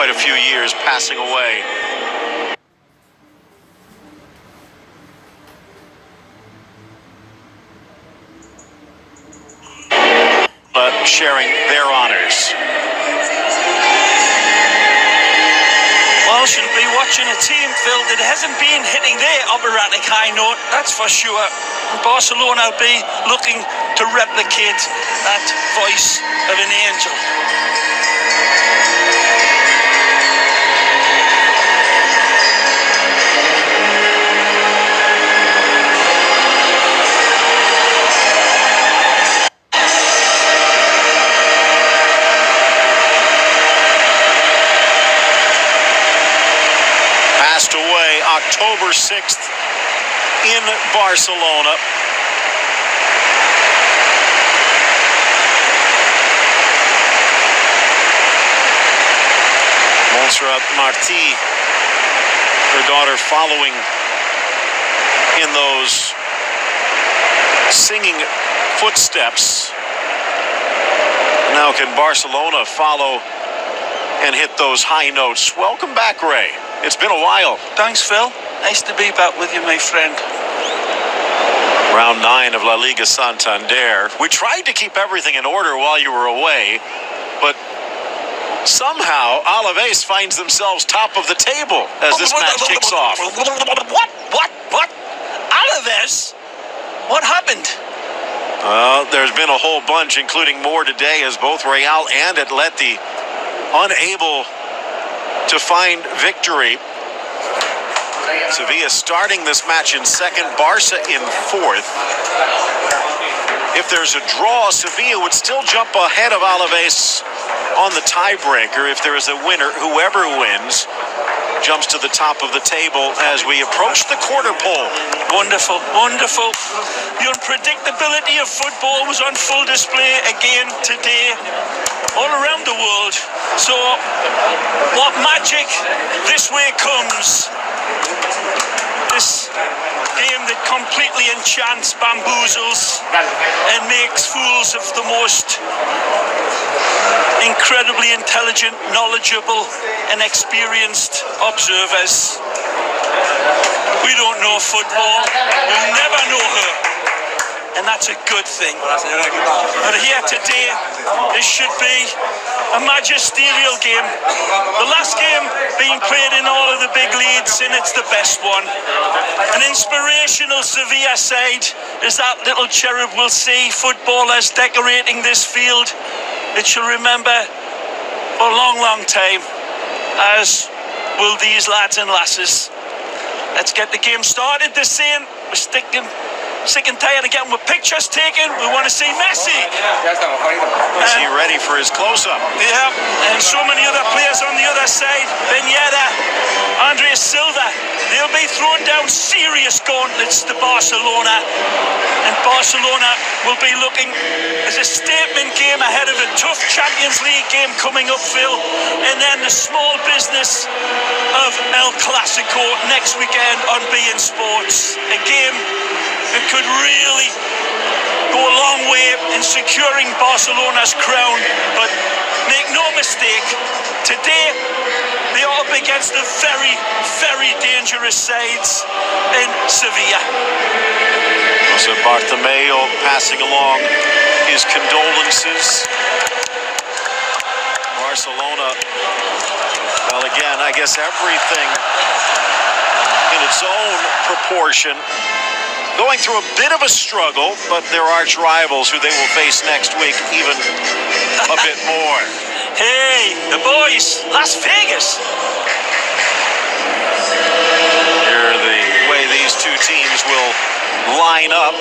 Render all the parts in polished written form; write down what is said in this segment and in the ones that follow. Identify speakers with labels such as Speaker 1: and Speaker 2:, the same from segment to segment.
Speaker 1: quite a few years passing away. Sharing their honors.
Speaker 2: Well, should be watching a team, Phil, that hasn't been hitting their operatic high note, that's for sure. And Barcelona will be looking to replicate that voice of an angel.
Speaker 1: Away October 6th in Barcelona. Montserrat Martí, her daughter, following in those singing footsteps. Now can Barcelona follow and hit those high notes? Welcome back, Ray. It's been a while.
Speaker 2: Thanks, Phil. Nice to be back with you, my friend.
Speaker 1: Round 9 of La Liga Santander. We tried to keep everything in order while you were away, but somehow Alaves finds themselves top of the table as this match kicks off.
Speaker 2: What? Alaves? What happened?
Speaker 1: There's been a whole bunch, including more today, as both Real and Atleti unable to find victory. Sevilla starting this match in second, Barca in fourth. If there's a draw, Sevilla would still jump ahead of Alaves on the tiebreaker. If there is a winner, whoever wins jumps to the top of the table as we approach the quarter pole.
Speaker 2: Wonderful. The unpredictability of football was on full display again today all around the world. So what magic this way comes. This game that completely enchants, bamboozles, and makes fools of the most incredibly intelligent, knowledgeable, and experienced observers. We don't know football. We'll never know her. And that's a good thing. But here today, this should be a magisterial game. The last game being played in all of the big leagues, and it's the best one. An inspirational Sevilla side as that little cherub will see footballers decorating this field. It shall remember for a long time, as will these lads and lasses. Let's get the game started. They're saying we're sick and tired of getting with pictures taken. We want to see Messi.
Speaker 1: Is he ready for his close-up?
Speaker 2: Yeah, and so many other players on the other side. Viñeta, Andres Silva. They'll be throwing down serious gauntlets to Barcelona. And Barcelona will be looking as a statement game ahead of a tough Champions League game coming up, Phil. And then the small business of El Clasico next weekend on beIN Sports. A game that could really go a long way in securing Barcelona's crown. But make no mistake, today they are up against the very dangerous sides in Sevilla.
Speaker 1: So Bartomeu passing along his condolences. Barcelona, well, again, I guess everything in its own proportion. Going through a bit of a struggle, but their arch rivals, who they will face next week, even a bit more.
Speaker 2: Hey, the boys, Las Vegas.
Speaker 1: Here, the way these two teams will line up.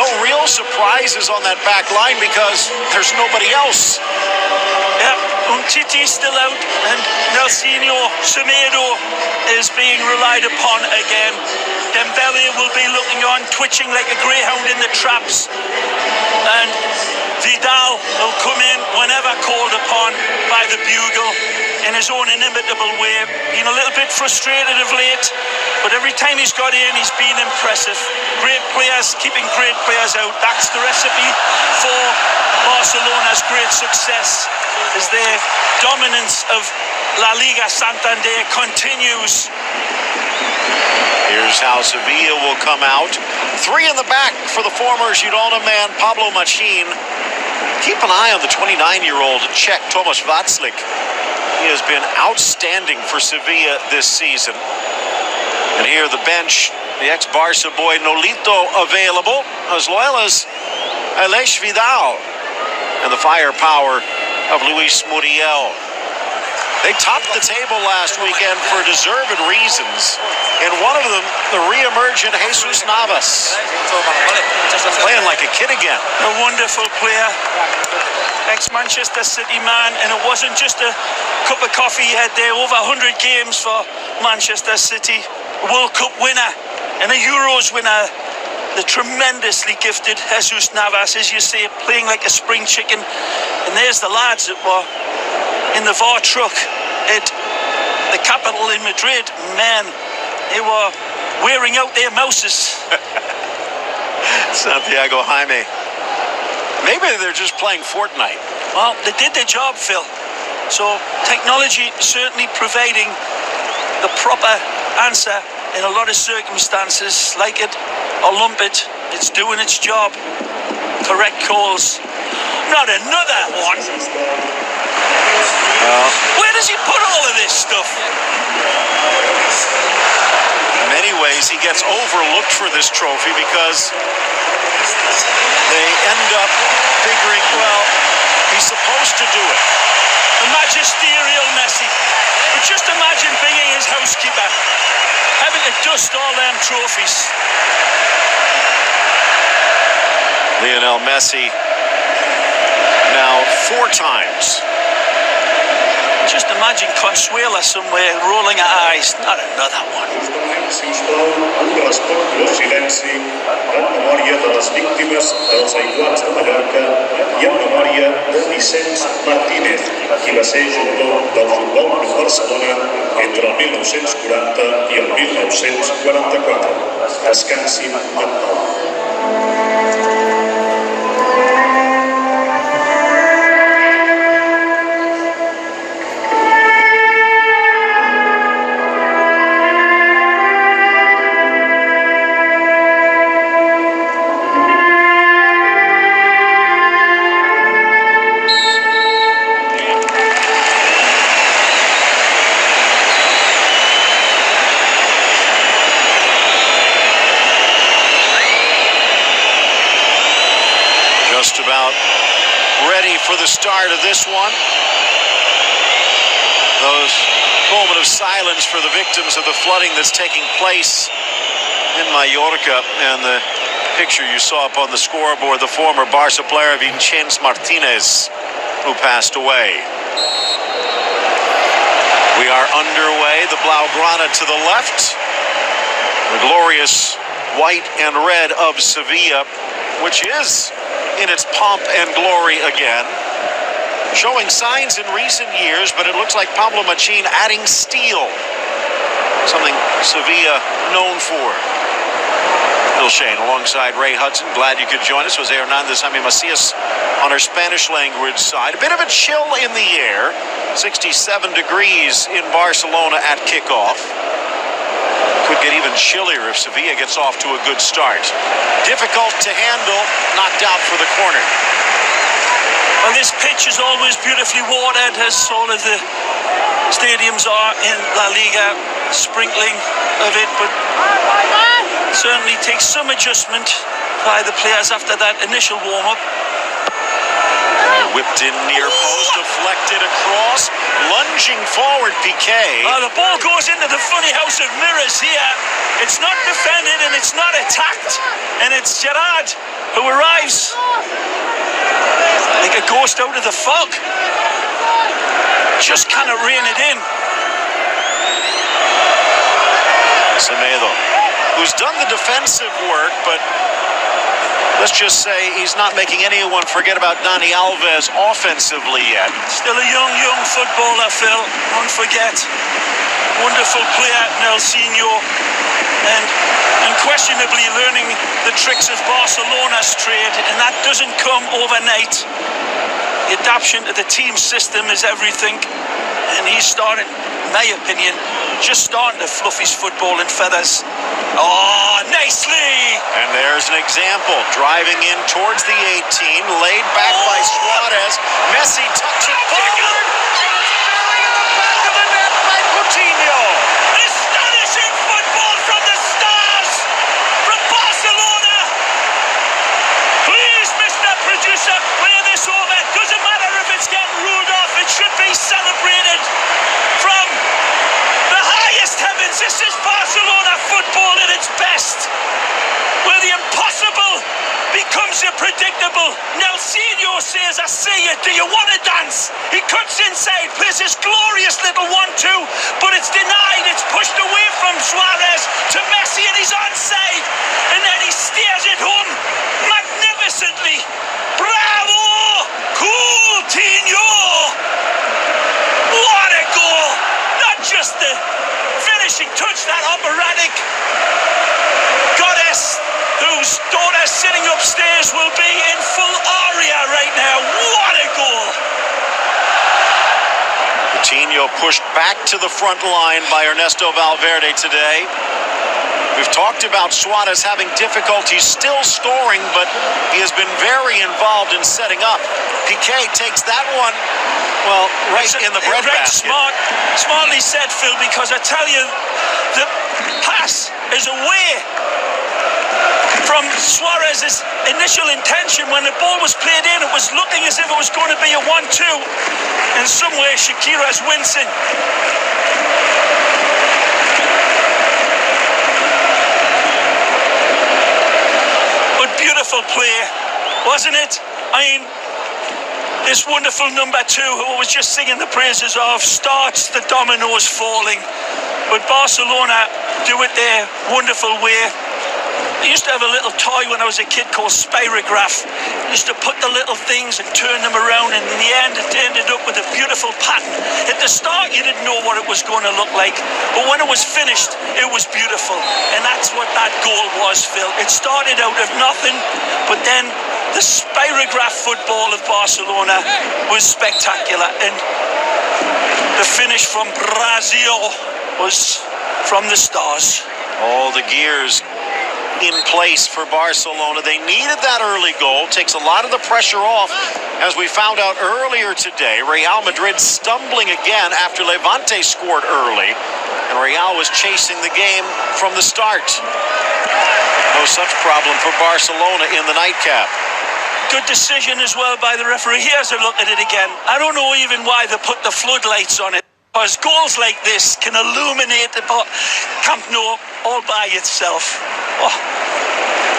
Speaker 1: No real surprises on that back line because there's nobody else.
Speaker 2: Yeah, Umtiti's still out, and Nelsinho Semedo is being relied upon again. Dembele will be looking on, twitching like a greyhound in the traps. And Vidal will come in whenever called upon by by the bugle in his own inimitable way. Been a little bit frustrated of late, but every time he's got in, he's been impressive. Great players, keeping great players out. That's the recipe for Barcelona's great success, as their dominance of La Liga Santander continues.
Speaker 1: Here's how Sevilla will come out. 3 in the back for the former Girona man, Pablo Machin. Keep an eye on the 29-year-old Czech Tomáš Václik. He has been outstanding for Sevilla this season. And here the bench, the ex-Barca boy Nolito available, as well as Aleix Vidal and the firepower of Luis Muriel. They topped the table last weekend for deserved reasons. And one of them, the re-emergent Jesus Navas. Playing like a kid again.
Speaker 2: A wonderful player. Ex-Manchester City man. And it wasn't just a cup of coffee he had there. Over 100 games for Manchester City. World Cup winner and a Euros winner. The tremendously gifted Jesus Navas, as you say, playing like a spring chicken. And there's the lads that were in the VAR truck at the capital in Madrid. Man, they were wearing out their mouses.
Speaker 1: Santiago Jaime. Maybe they're just playing Fortnite.
Speaker 2: Well, they did their job, Phil. So technology certainly providing the proper answer in a lot of circumstances. Like it or lump it, it's doing its job. Correct calls. Not another one. Where does he put all of this stuff?
Speaker 1: In many ways, he gets overlooked for this trophy because they end up figuring, well, he's supposed to do it.
Speaker 2: The magisterial Messi. But just imagine being his housekeeper, having to dust all them trophies.
Speaker 1: Lionel Messi now 4 times.
Speaker 2: Just imagine Consuela somewhere rolling her eyes. Not another one.
Speaker 3: Sisplau, un respectuós silenci en memòria de les víctimes dels aiguats de Mallorca i en memòria de Vicenç Martínez, qui va ser jugador del Futbol Club Barcelona entre el 1940 i el 1944. Descansin en pau.
Speaker 1: Just about ready for the start of this one. Those moment of silence for the victims of the flooding that's taking place in Mallorca, and the picture you saw up on the scoreboard, the former Barca player Vicenç Martínez, who passed away. We are underway. The Blaugrana to the left, the glorious white and red of Sevilla, which is in its pomp and glory again, showing signs in recent years, but it looks like Pablo Machin adding steel, something Sevilla known for. Phil Shane alongside Ray Hudson. Glad you could join us. Jose Hernandez, Jaime Macias on our Spanish language side. A bit of a chill in the air. 67 degrees in Barcelona at kickoff. Could get even chillier if Sevilla gets off to a good start. Difficult to handle, knocked out for the corner.
Speaker 2: Well, this pitch is always beautifully watered, as all of the stadiums are in La Liga, sprinkling of it, but certainly takes some adjustment by the players after that initial warm-up.
Speaker 1: Whipped in near post, deflected across, lunging forward, Piqué.
Speaker 2: The ball goes into the funny house of mirrors here. It's not defended and it's not attacked. And it's Gerard who arrives like a ghost out of the fog. Just cannot rein it in.
Speaker 1: Semedo, who's done the defensive work, but let's just say he's not making anyone forget about Dani Alves offensively yet.
Speaker 2: Still a young footballer, Phil. Don't forget. Wonderful player, Nelsinho. And unquestionably learning the tricks of Barcelona's trade. And that doesn't come overnight. The adaptation to the team system is everything. And he's starting, in my opinion, just starting to fluff his football in feathers. Oh, nicely!
Speaker 1: And there's an example. Driving in towards the 18, laid back by Suarez. Messi tucks it forward. And it's buried in the back of the net by Coutinho.
Speaker 2: Astonishing football from the stars from Barcelona. Please, Mr. Producer, play this over. Doesn't matter if it's getting ruled off. It should be celebrated from the highest heavens. This is Barcelona football at its best, where the impossible becomes the predictable. Nelsinho says, I see you, do you want to dance? He cuts inside, plays his glorious little 1-2, but it's denied. It's pushed away from Suarez to Messi, and he's onside, and then he steers it home magnificently. Bravo, Coutinho! What a goal! Not just the finishing touch, that operatic goddess whose daughter sitting upstairs will be in full aria right now. What a goal!
Speaker 1: Coutinho pushed back to the front line by Ernesto Valverde today. We've talked about Suarez having difficulties still scoring, but he has been very involved in setting up. Piqué takes that one, well, right in the breadbasket.
Speaker 2: Smartly said, Phil, because I tell you, the pass is away from Suarez's initial intention. When the ball was played in, it was looking as if it was going to be a 1-2. In some way, Shakira's wincing. But beautiful play, wasn't it? I mean, this wonderful number 2, who I was just singing the praises of, starts the dominoes falling. But Barcelona do it their wonderful way. I used to have a little toy when I was a kid called Spirograph. I used to put the little things and turn them around, and in the end it ended up with a beautiful pattern. At the start you didn't know what it was going to look like, but when it was finished it was beautiful. And that's what that goal was, Phil. It started out of nothing, but then the Spirograph football of Barcelona was spectacular, and the finish from Brazil was from the stars.
Speaker 1: All the gears in place for Barcelona. They needed that early goal. Takes a lot of the pressure off. As we found out earlier today, Real Madrid stumbling again after Levante scored early, and Real was chasing the game from the start. No such problem for Barcelona in the nightcap.
Speaker 2: Good decision as well by the referee. Here's a look at it again. I don't know even why they put the floodlights on it, because goals like this can illuminate the Camp Nou all by itself. Oh,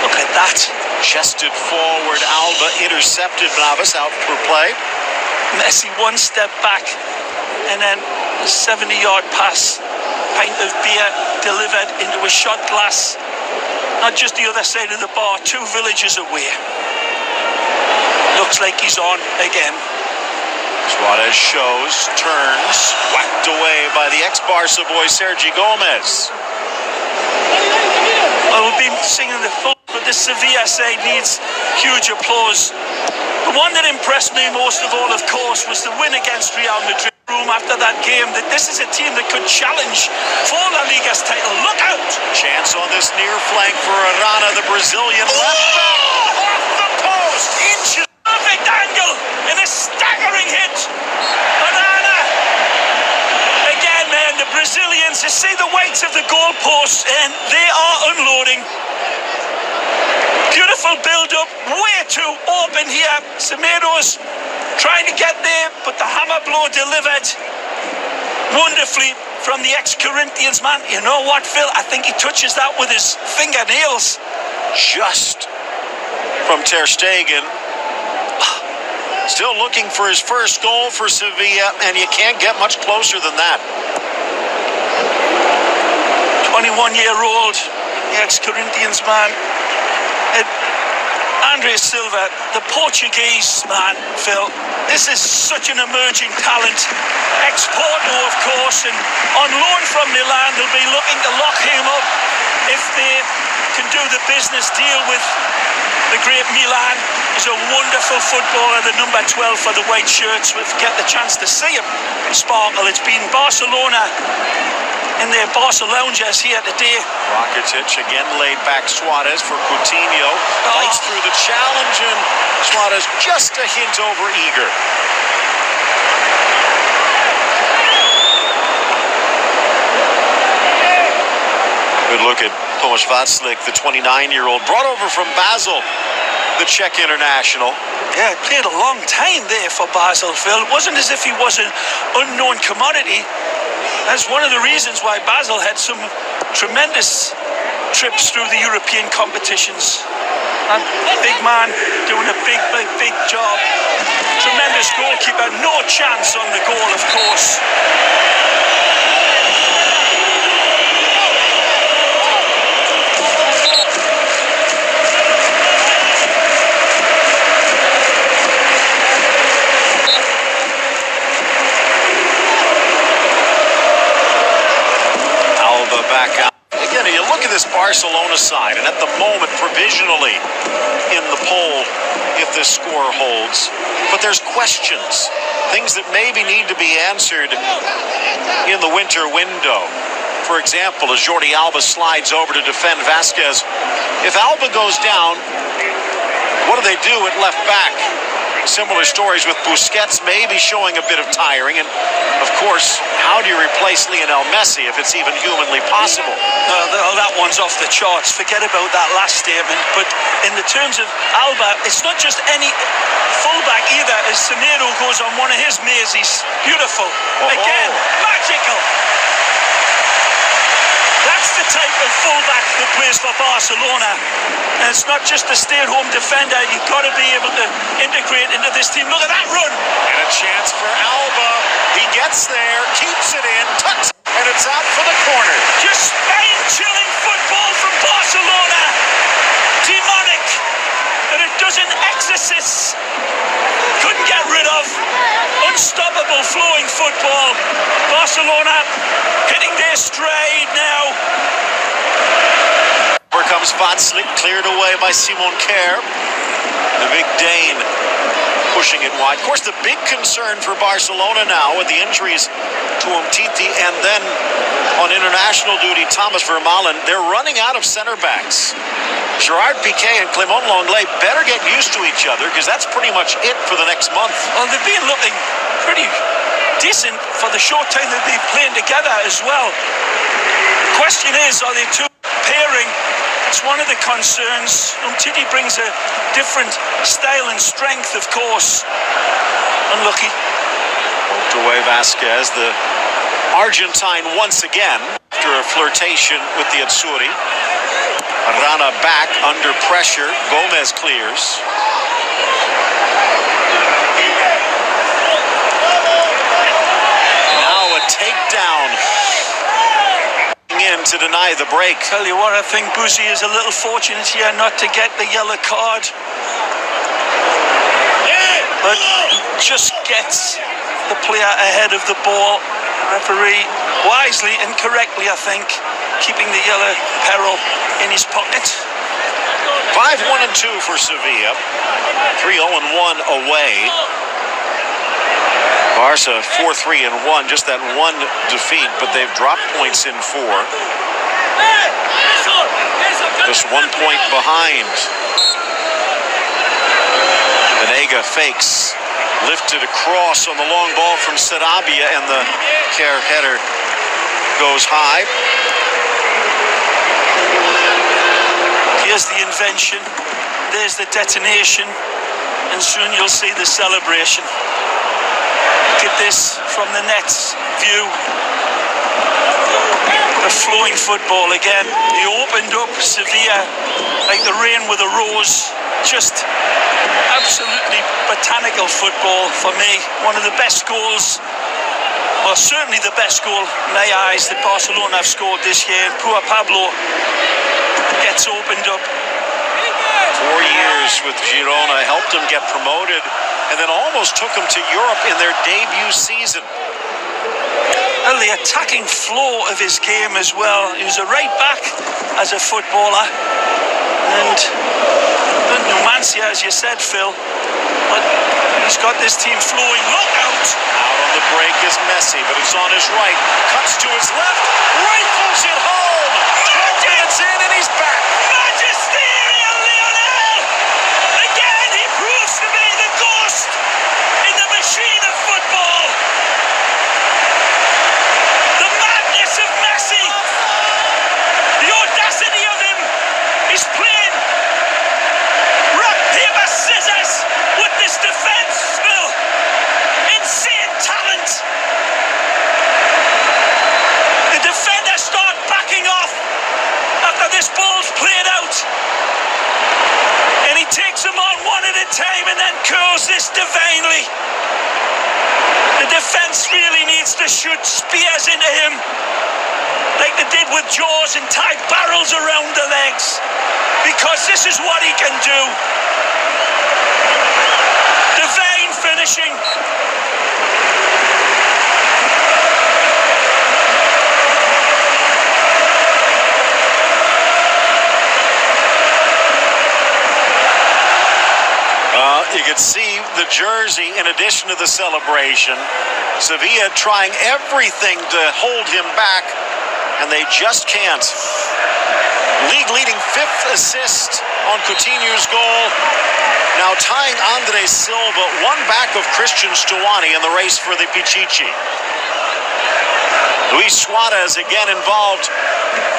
Speaker 2: look at that.
Speaker 1: Chested forward, Alba intercepted, Navas out for play.
Speaker 2: Messi one step back, and then a 70-yard pass. Pint of beer delivered into a shot glass. Not just the other side of the bar, 2 villages away. Looks like he's on again.
Speaker 1: Suarez shows, turns, whacked away by the ex-Barca boy Sergi Gomez.
Speaker 2: Well, we've been singing the full, but the Sevilla side needs huge applause. The one that impressed me most of all, of course, was the win against Real Madrid. After that game, that this is a team that could challenge for La Liga's title. Look out!
Speaker 1: Chance on this near flank for Arana, the Brazilian left back. Off the post, inches.
Speaker 2: Perfect angle and a staggering hit. Arana. Again, man, the Brazilians, you see the weights of the goalposts, and they are unloading. Beautiful build-up, way too open here. Semedo's trying to get there, but the hammer blow delivered wonderfully from the ex-Corinthians man. You know what, Phil? I think he touches that with his fingernails.
Speaker 1: Just from Ter Stegen. Still looking for his first goal for Sevilla, and you can't get much closer than that.
Speaker 2: 21-year-old, the ex-Corinthians man. Andre Silva, the Portuguese man, Phil. This is such an emerging talent. Ex-Porto, of course, and on loan from Milan. They'll be looking to lock him up if they can do the business deal with the great Milan. He's a wonderful footballer, the number 12 for the white shirts. We'll get the chance to see him sparkle. It's been Barcelona in their Barca lounges here today.
Speaker 1: Rakitic again laid back Suarez for Coutinho. Fights through the challenge, and Suarez just a hint over eager. Good look at Tomáš Václav, the 29-year-old, brought over from Basel, the Czech international.
Speaker 2: Yeah, played a long time there for Basel, Phil. It wasn't as if he was an unknown commodity. That's one of the reasons why Basel had some tremendous trips through the European competitions. And big man doing a big job. Tremendous goalkeeper, no chance on the goal, of course.
Speaker 1: Back out. Again, you look at this Barcelona side, and at the moment, provisionally in the poll, if this score holds. But there's questions, things that maybe need to be answered in the winter window. For example, as Jordi Alba slides over to defend Vasquez, if Alba goes down, what do they do at left back? Similar stories with Busquets maybe showing a bit of tiring. And, of course, how do you replace Lionel Messi if it's even humanly possible?
Speaker 2: That one's off the charts. Forget about that last statement. But in the terms of Alba, it's not just any fullback either, as Semedo goes on one of his mazes. Beautiful. Again, magical. That's the type of fullback that plays for Barcelona. And it's not just a stay-at-home defender. You've got to be able to integrate into this team. Look at that run.
Speaker 1: And a chance for Alba. He gets there, keeps it in, tucks it, and it's out for the corner.
Speaker 2: Just spine-chilling football from Barcelona. Demonic. That it doesn't exorcist. Couldn't get rid of. Unstoppable flowing football. Barcelona hitting their stride now.
Speaker 1: Here comes Václav, cleared away by Simon Kjær. The big Dane pushing it wide. Of course, the big concern for Barcelona now with the injuries to Umtiti and then on international duty, Thomas Vermaelen, they're running out of center backs. Gerard Piqué and Clément Lenglet better get used to each other because that's pretty much it for the next month.
Speaker 2: Well, they've been looking pretty decent for the short time that they've been playing together as well. The question is, are they two pairing? It's one of the concerns. Umtiti brings a different style and strength, of course. Unlucky.
Speaker 1: Poked away Vasquez, the Argentine once again after a flirtation with the Azzurri. Rana back under pressure. Gomez clears. Now a takedown in to deny the break.
Speaker 2: Tell you what, I think Busi is a little fortunate here not to get the yellow card. But just gets the player ahead of the ball. Referee wisely and correctly, I think, keeping the yellow peril in his pocket.
Speaker 1: 5-1-2 for Sevilla. 3-0-1 away. Barca 4-3-1, just that one defeat, but they've dropped points in 4. Just 1 point behind. Vanega fakes, lifted across on the long ball from Sarabia, and the Kjær header goes high.
Speaker 2: Here's the invention, there's the detonation, and soon you'll see the celebration. Look at this from the net's view. The flowing football again. He opened up Sevilla like the rain with a rose. Just absolutely botanical football for me. One of the best goals, well, certainly the best goal in my eyes that Barcelona have scored this year. Poor Pablo gets opened up.
Speaker 1: 4 years with Girona, helped him get promoted, and then almost took him to Europe in their debut season.
Speaker 2: Well, the attacking flow of his game as well. He was a right back as a footballer, and Numancia, as you said, Phil, but he's got this team flowing. Look out!
Speaker 1: Out on the break is Messi, but it's on his right. Cuts to his left, rifles it home. 12 minutes in, and he's back.
Speaker 2: Magisterial Lionel! Again, he proves to be the ghost in the machine of football. The madness of Messi. The audacity of him. He's playing rock, paper, scissors with this defense, Phil. Insane talent. The defenders start backing off after this ball's played out. And he takes them on one at a time and then curls this divinely. The defense really needs to shoot spears into him, like they did with Jaws, and tie barrels around the legs, because this is what he can do. Divine finishing.
Speaker 1: You could see the jersey in addition to the celebration. Sevilla trying everything to hold him back, and they just can't. League-leading 5th assist on Coutinho's goal. Now tying Andres Silva, one back of Christian Stuani in the race for the Pichichi. Luis Suarez again involved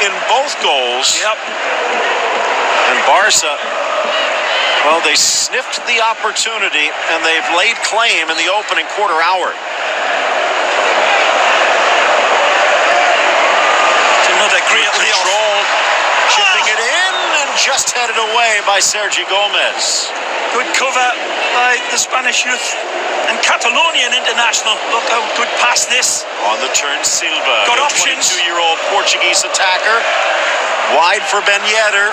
Speaker 1: in both goals.
Speaker 2: Yep.
Speaker 1: And Barca, well, they sniffed the opportunity, and they've laid claim in the opening quarter hour.
Speaker 2: It's another great
Speaker 1: control, chipping it in, and just headed away by Sergi Gomez.
Speaker 2: Good cover by the Spanish youth and Catalonian international. Look how good pass this.
Speaker 1: On the turn, Silva.
Speaker 2: Got options.
Speaker 1: 22-year-old Portuguese attacker. Wide for Ben Yedder.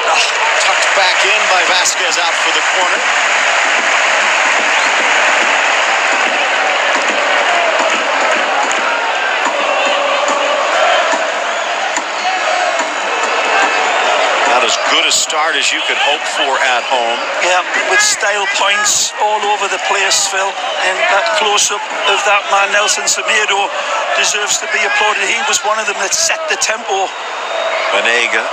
Speaker 1: Tucked back in by Vasquez out for the corner. Not as good a start as you could hope for at home.
Speaker 2: Yeah, with style points all over the place, Phil. And that close-up of that man, Nelson Semedo, deserves to be applauded. He was one of them that set the tempo.
Speaker 1: Banega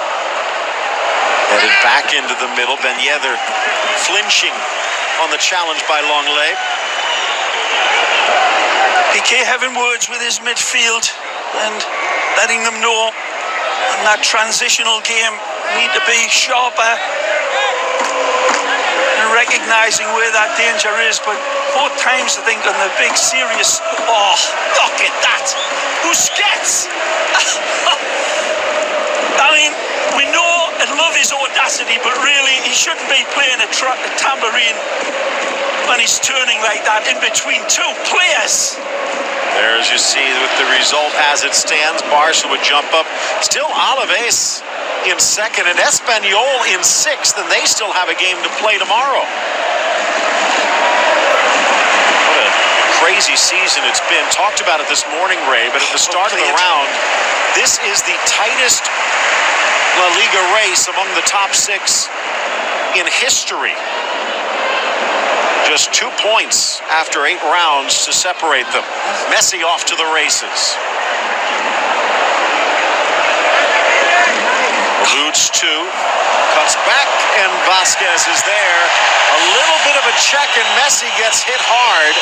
Speaker 1: headed back into the middle. Ben Yedder flinching on the challenge by Longley.
Speaker 2: Piqué having words with his midfield and letting them know in that transitional game need to be sharper and recognising where that danger is. But both times I think on the big serious, oh, look at that, Busquets. I mean, we know and love his audacity, but really he shouldn't be playing a tambourine when he's turning like that in between two players.
Speaker 1: There, as you see, with the result as it stands, Barca would jump up. Still Alaves in second and Espanyol in sixth, and they still have a game to play tomorrow. What a crazy season it's been. Talked about it this morning, Ray, but at the start of the round, this is the tightest La Liga race among the top 6 in history. Just 2 points after 8 rounds to separate them. Messi off to the races. Alludes to, cuts back, and Vasquez is there. A little bit of a check, and Messi gets hit hard.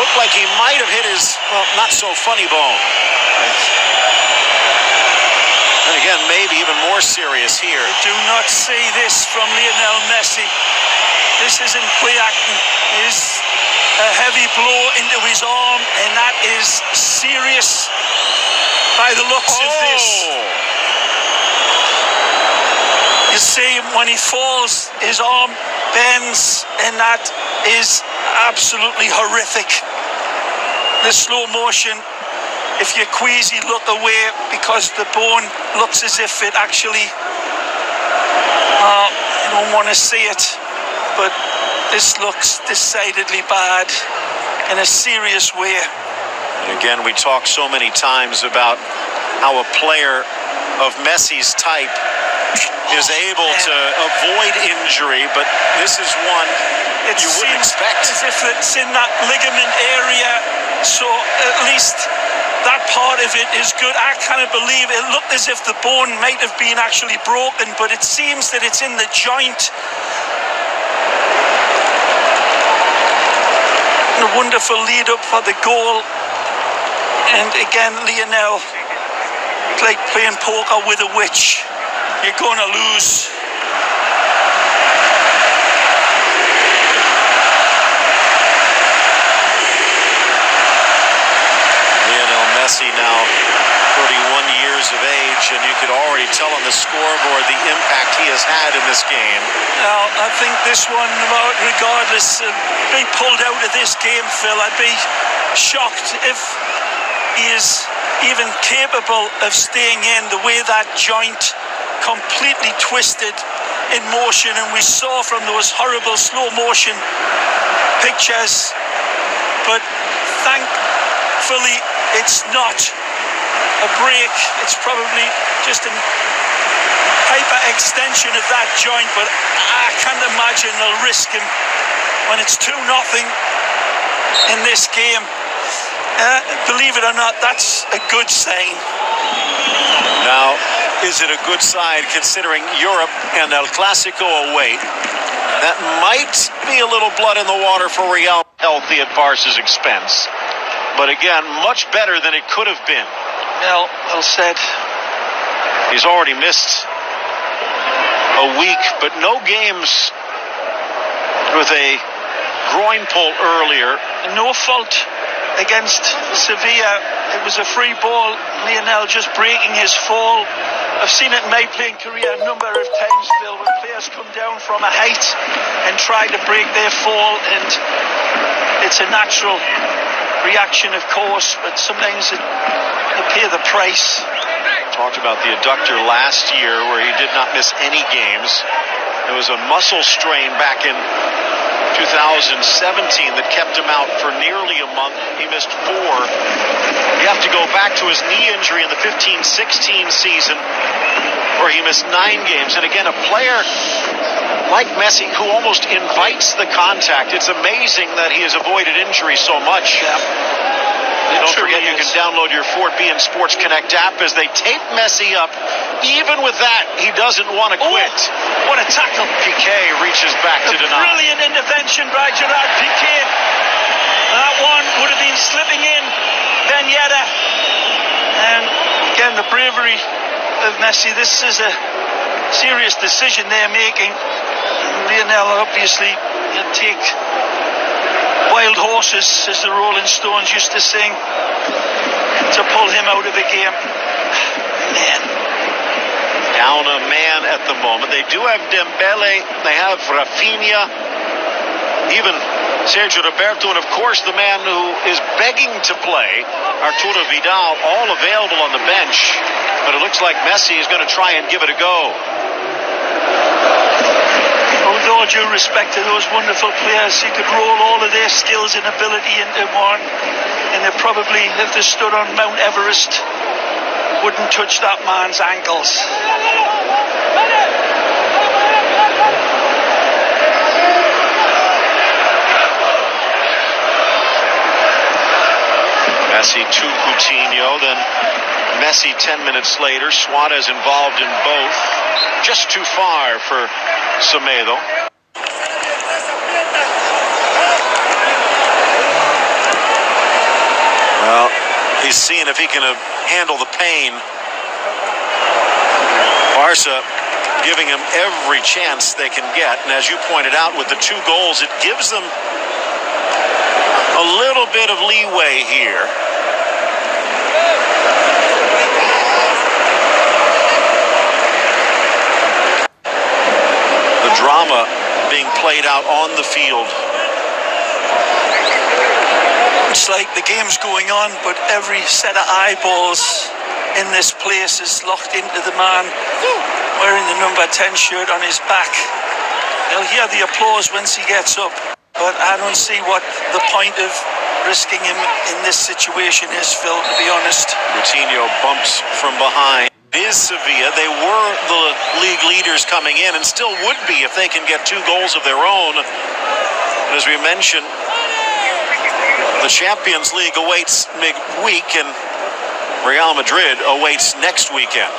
Speaker 1: Looked like he might have hit his, well, not so funny bone. And again, maybe even more serious here.
Speaker 2: Do not see this from Lionel Messi. This isn't play acting. It is a heavy blow into his arm, and that is serious by the looks of this. You see, when he falls, his arm bends, and that is absolutely horrific. The slow motion, if you queasy look away because the bone looks as if it actually You don't want to see it, but this looks decidedly bad in a serious way.
Speaker 1: And again, we talk so many times about how a player of Messi's type is able to avoid injury, but this is one you wouldn't expect.
Speaker 2: As if it's in that ligament area, so at least that part of it is good. I cannot believe it looked as if the bone might have been actually broken, but it seems that it's in the joint. A wonderful lead up for the goal, and again Lionel, it's like playing poker with a witch. You're going to lose.
Speaker 1: Lionel Messi now 31 years of age, and you could already tell on the scoreboard the impact he has had in this game.
Speaker 2: Now, I think this one, regardless of being pulled out of this game, Phil, I'd be shocked if he is even capable of staying in. The way that joint completely twisted in motion, and we saw from those horrible slow motion pictures, but thankfully it's not a break. It's probably just a hyper extension of that joint, but I can't imagine they'll risk him when it's 2-0 in this game. Believe it or not, that's a good sign.
Speaker 1: Now, is it a good sign considering Europe and El Clasico away? That might be a little blood in the water for Real, healthy at Barca's expense. But again, much better than it could have been.
Speaker 2: Well said.
Speaker 1: He's already missed a week, but no games with a groin pull earlier.
Speaker 2: No fault against Sevilla. It was a free ball. Lionel just breaking his fall. I've seen it in my playing career a number of times, Phil, when players come down from a height and try to break their fall, and it's a natural reaction, of course, but sometimes you pay the price.
Speaker 1: Talked about the adductor last year where he did not miss any games. There was a muscle strain back in 2017 that kept him out for nearly a month. He missed 4. You have to go back to his knee injury in the 15-16 season where he missed 9 games. And again, a player like Messi who almost invites the contact. It's amazing that he has avoided injury so much. Don't forget you can download your Ford B and Sports Connect app as they tape Messi up. Even with that, he doesn't want to quit.
Speaker 2: What a tackle.
Speaker 1: Piqué reaches back to deny.
Speaker 2: Brilliant intervention by Gerard Piqué. That one would have been slipping in Ben Yedder. And again, the bravery of Messi. This is a serious decision they're making. Lionel obviously will take wild horses, as the Rolling Stones used to sing, to pull him out of the game. Man.
Speaker 1: Down a man at the moment. They do have Dembele, they have Rafinha, even Sergio Roberto, and of course the man who is begging to play, Arturo Vidal, all available on the bench. But it looks like Messi is going to try and give it a go.
Speaker 2: With all due respect to those wonderful players, you could roll all of their skills and ability into one, and they probably, if they stood on Mount Everest, wouldn't touch that man's ankles.
Speaker 1: Messi to Coutinho, then Messi 10 minutes later. Suarez involved in both. Just too far for Semedo. Well, he's seeing if he can handle the pain. Barca giving him every chance they can get. And as you pointed out, with the 2 goals, it gives them a little bit of leeway here. The drama being played out on the field.
Speaker 2: It's like the game's going on, but every set of eyeballs in this place is locked into the man wearing the number 10 shirt on his back. He'll hear the applause once he gets up, but I don't see what the point of risking him in this situation is, Phil, to be honest.
Speaker 1: Coutinho bumps from behind. It is Sevilla. They were the league leaders coming in and still would be if they can get 2 goals of their own. And as we mentioned, the Champions League awaits midweek and Real Madrid awaits next weekend.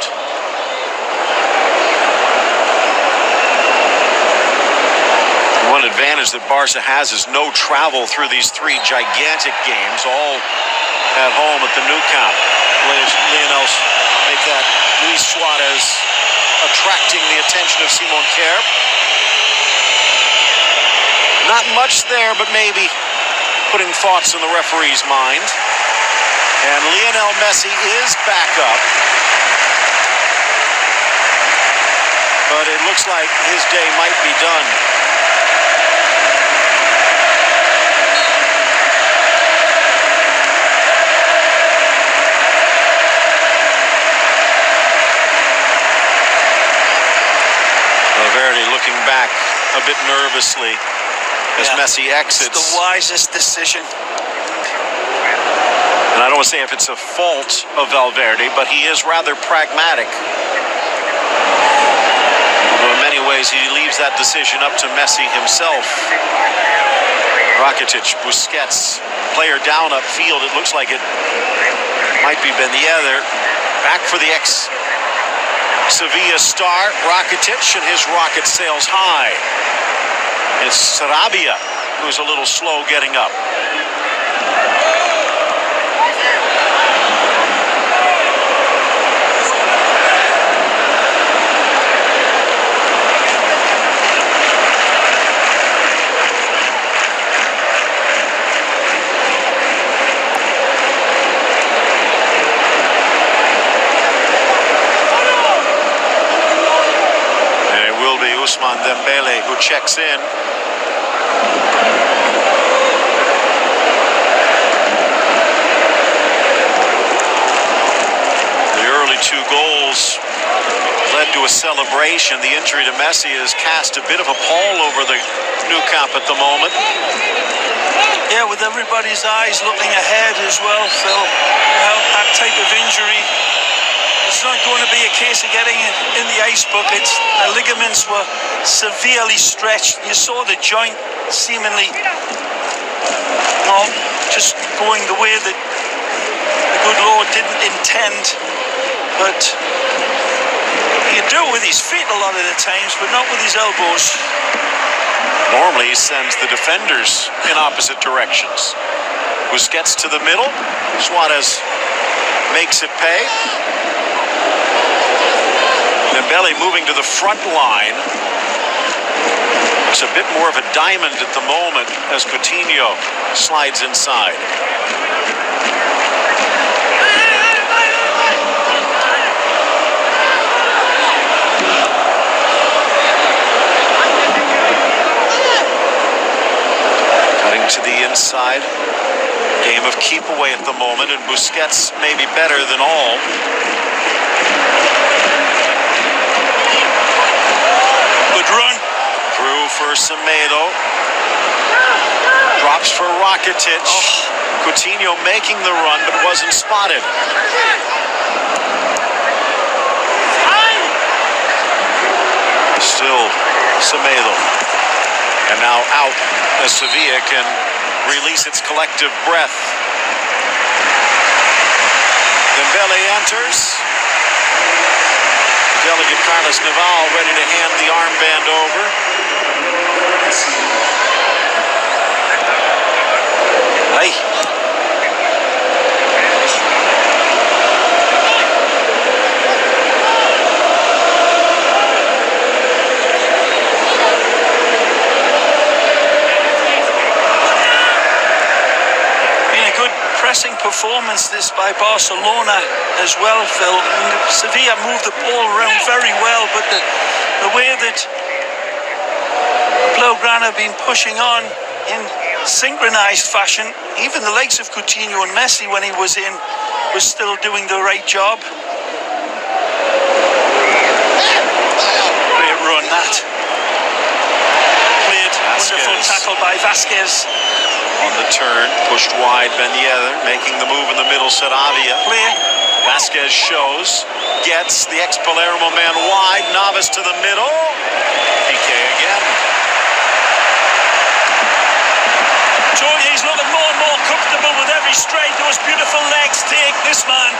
Speaker 1: One advantage that Barca has is no travel through these 3 gigantic games, all at home at the Nou Camp. Lionel make that Luis Suarez attracting the attention of Simon Kjær. Not much there, but maybe putting thoughts in the referee's mind. And Lionel Messi is back up. But it looks like his day might be done. Valverde looking back a bit nervously as Messi exits.
Speaker 2: It's the wisest decision.
Speaker 1: And I don't want to say if it's a fault of Valverde, but he is rather pragmatic. Although in many ways he leaves that decision up to Messi himself. Rakitic, Busquets, player down upfield. It looks like it might be Ben Yedder. Back for the Sevilla star, Rakitic, and his rocket sails high. It's Sarabia who's a little slow getting up. Ousmane Dembele who checks in. The early 2 goals led to a celebration. The injury to Messi has cast a bit of a pall over the Nou Camp at the moment.
Speaker 2: Yeah, with everybody's eyes looking ahead as well, Phil. That type of injury, it's not going to be a case of getting it in the ice bucket. The ligaments were severely stretched. You saw the joint seemingly just going the way that the good Lord didn't intend. But he could do it with his feet a lot of the times, but not with his elbows.
Speaker 1: Normally he sends the defenders in opposite directions. Busquets to the middle. Suarez makes it pay. Dembele moving to the front line. It's a bit more of a diamond at the moment as Coutinho slides inside. Cutting to the inside. Game of keep away at the moment, and Busquets may be better than all.
Speaker 2: Good run.
Speaker 1: Through for Semedo. Drops for Rakitic. Coutinho making the run, but wasn't spotted. Still Semedo. And now out as Sevilla can release its collective breath. Dembele enters. Delegate Carlos Naval ready to hand the armband over. Hey.
Speaker 2: Pressing performance this by Barcelona as well, Phil. And Sevilla moved the ball around very well, but the way that Blaugrana have been pushing on in synchronized fashion, even the likes of Coutinho and Messi when he was in was still doing the right job. Great run that. Wonderful tackle by Vasquez.
Speaker 1: On the turn, pushed wide, Ben Yedder making the move in the middle, Sarabia.
Speaker 2: Play.
Speaker 1: Vasquez shows, gets the ex-Palermo man wide, Navas to the middle. PK again.
Speaker 2: Told you he's looking more and more comfortable with every stride. Those beautiful legs take this man.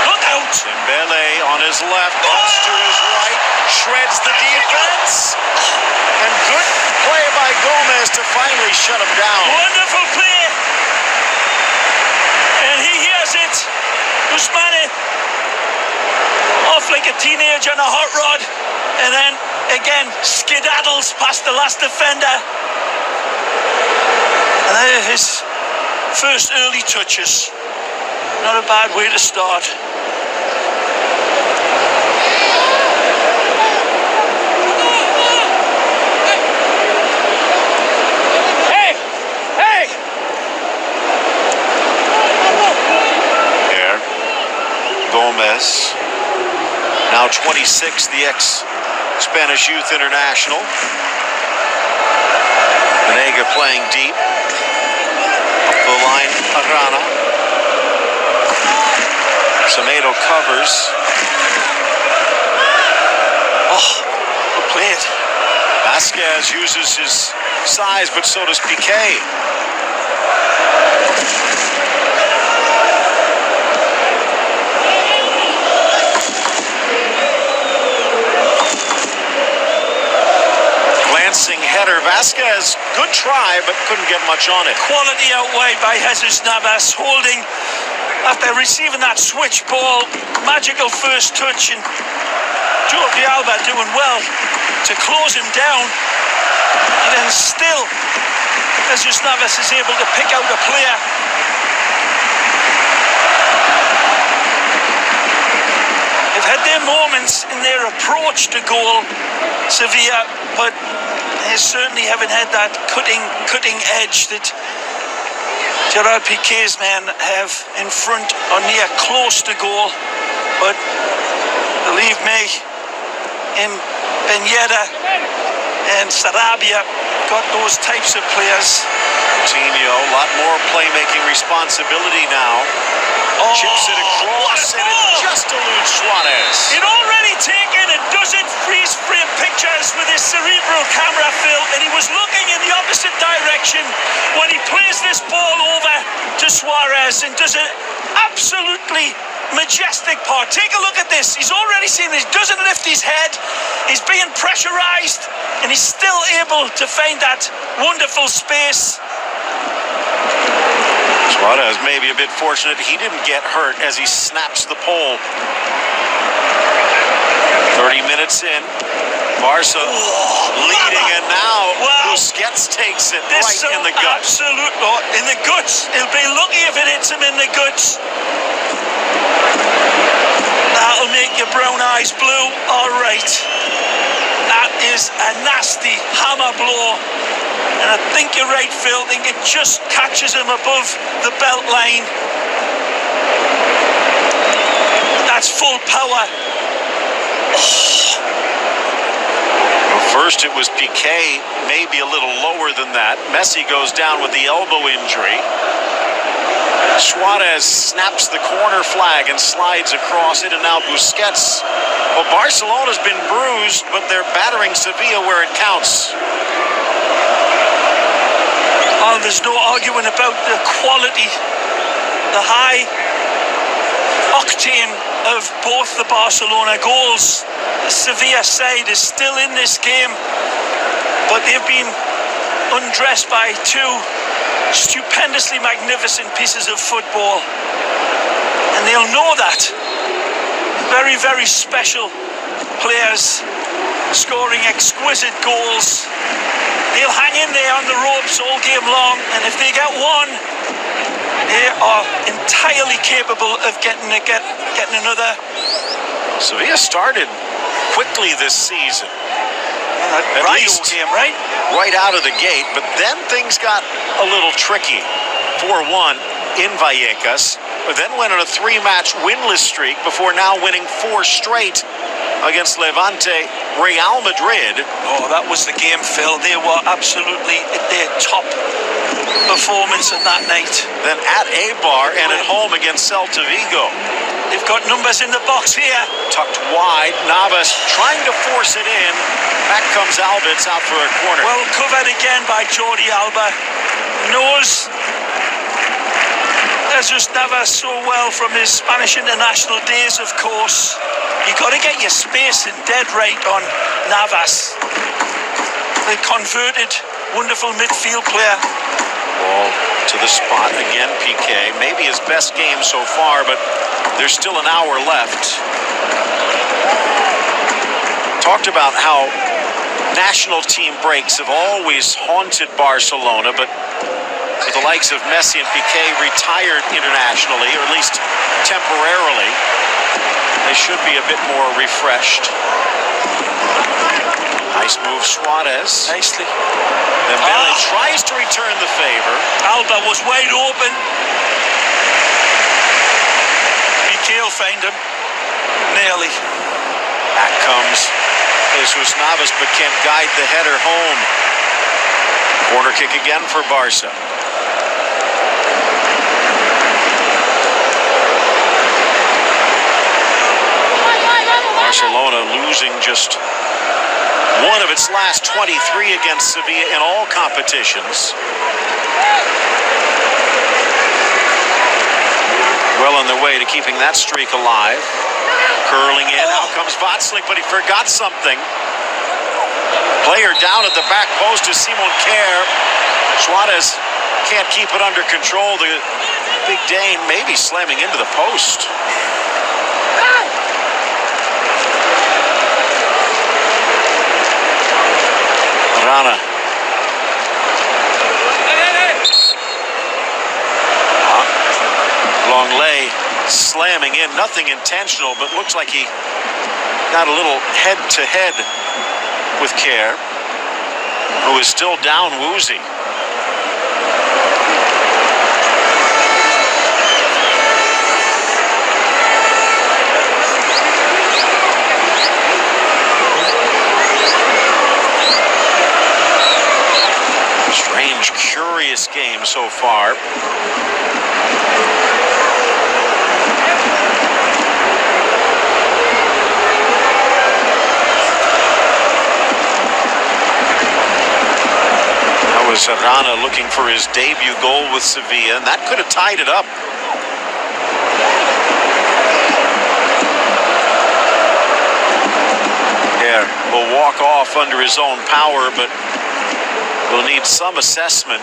Speaker 2: Look out.
Speaker 1: Dembele on his left, cuts to his right, shreds the defense. And good play by Gomez to finally shut him down.
Speaker 2: Wonderful play. And he hears it. Ousmane off like a teenager on a hot rod. And then again skedaddles past the last defender. And there are his first early touches. Not a bad way to start.
Speaker 1: Gomez, now 26, the ex-Spanish Youth International. Venega playing deep. Up the line, Arana. Semedo covers.
Speaker 2: Oh, well played.
Speaker 1: Vasquez uses his size, but so does Piqué. Header. Vasquez, good try, but couldn't get much on it.
Speaker 2: Quality outweighed by Jesus Navas, holding after receiving that switch ball. Magical first touch, and Jordi Alba doing well to close him down. And then still, Jesus Navas is able to pick out a player. They've had their moments in their approach to goal, Sevilla, but they certainly haven't had that cutting edge that Gerard Piqué's men have in front or near close to goal. But believe me, in Ben Yedder and Sarabia got those types of players.
Speaker 1: Coutinho, a lot more playmaking responsibility now. Chips it across and it just eludes Suarez.
Speaker 2: He'd already taken a dozen freeze frame pictures with his cerebral camera, Phil, and he was looking in the opposite direction when he plays this ball over to Suarez and does an absolutely majestic part. Take a look at this. He's already seen this. He doesn't lift his head. He's being pressurized and he's still able to find that wonderful space.
Speaker 1: Suarez may be a bit fortunate he didn't get hurt as he snaps the pole. 30 minutes in, Barca leading, and now Busquets takes it right in the guts.
Speaker 2: Absolutely, in the guts. He'll be lucky if it hits him in the guts. That'll make your brown eyes blue. All right. That is a nasty hammer blow. And I think you're right, Phil. I think it just catches him above the belt line. That's full power.
Speaker 1: Well, first it was Piqué, maybe a little lower than that. Messi goes down with the elbow injury. Suarez snaps the corner flag and slides across it, and now Busquets. Well, Barcelona's been bruised, but they're battering Sevilla where it counts.
Speaker 2: Oh, there's no arguing about the quality, the high octane of both the Barcelona goals. The Sevilla side is still in this game, but they've been undressed by two stupendously magnificent pieces of football, and they'll know that. Very, very special players scoring exquisite goals. They'll hang in there on the ropes all game long, and if they get one, they are entirely capable of getting another.
Speaker 1: Sevilla started quickly this season. At least
Speaker 2: game, right
Speaker 1: out of the gate, but then things got a little tricky. 4-1 in Vallecas, but then went on a 3-match winless streak before now winning 4 straight against Levante Real Madrid.
Speaker 2: Oh, that was the game, Phil. They were absolutely at their top performance in that night.
Speaker 1: Then at Eibar and at home against Celta Vigo.
Speaker 2: They've got numbers in the box here.
Speaker 1: Tucked wide, Navas trying to force it in. Back comes Albitz out for a corner.
Speaker 2: Well covered again by Jordi Alba. Knows Jesus Navas so well from his Spanish international days, of course. You've got to get your spacing dead right on Navas. The converted, wonderful midfield player.
Speaker 1: Ball to the spot again, PK. Maybe his best game so far, but there's still an hour left. Talked about how national team breaks have always haunted Barcelona, but with the likes of Messi and Piqué retired internationally, or at least temporarily, they should be a bit more refreshed. Nice move, Suarez.
Speaker 2: Nicely.
Speaker 1: Dembele tries to return the favor.
Speaker 2: Alba was wide open. Piqué will find him. Nearly.
Speaker 1: Back comes Jesus Navas, but can't guide the header home. Corner kick again for Barca. Barcelona losing just one of its last 23 against Sevilla in all competitions. Well on their way to keeping that streak alive. Curling in, out comes Vatslik, but he forgot something. Player down at the back post is Simon Kjær. Suarez can't keep it under control. The big Dane maybe slamming into the post. Rana. Longley slamming in, nothing intentional, but looks like he got a little head-to-head with Kjær, who is still down woozy. Strange, curious game so far. That was Arana looking for his debut goal with Sevilla, and that could have tied it up. Kjær will walk off under his own power, but will need some assessment.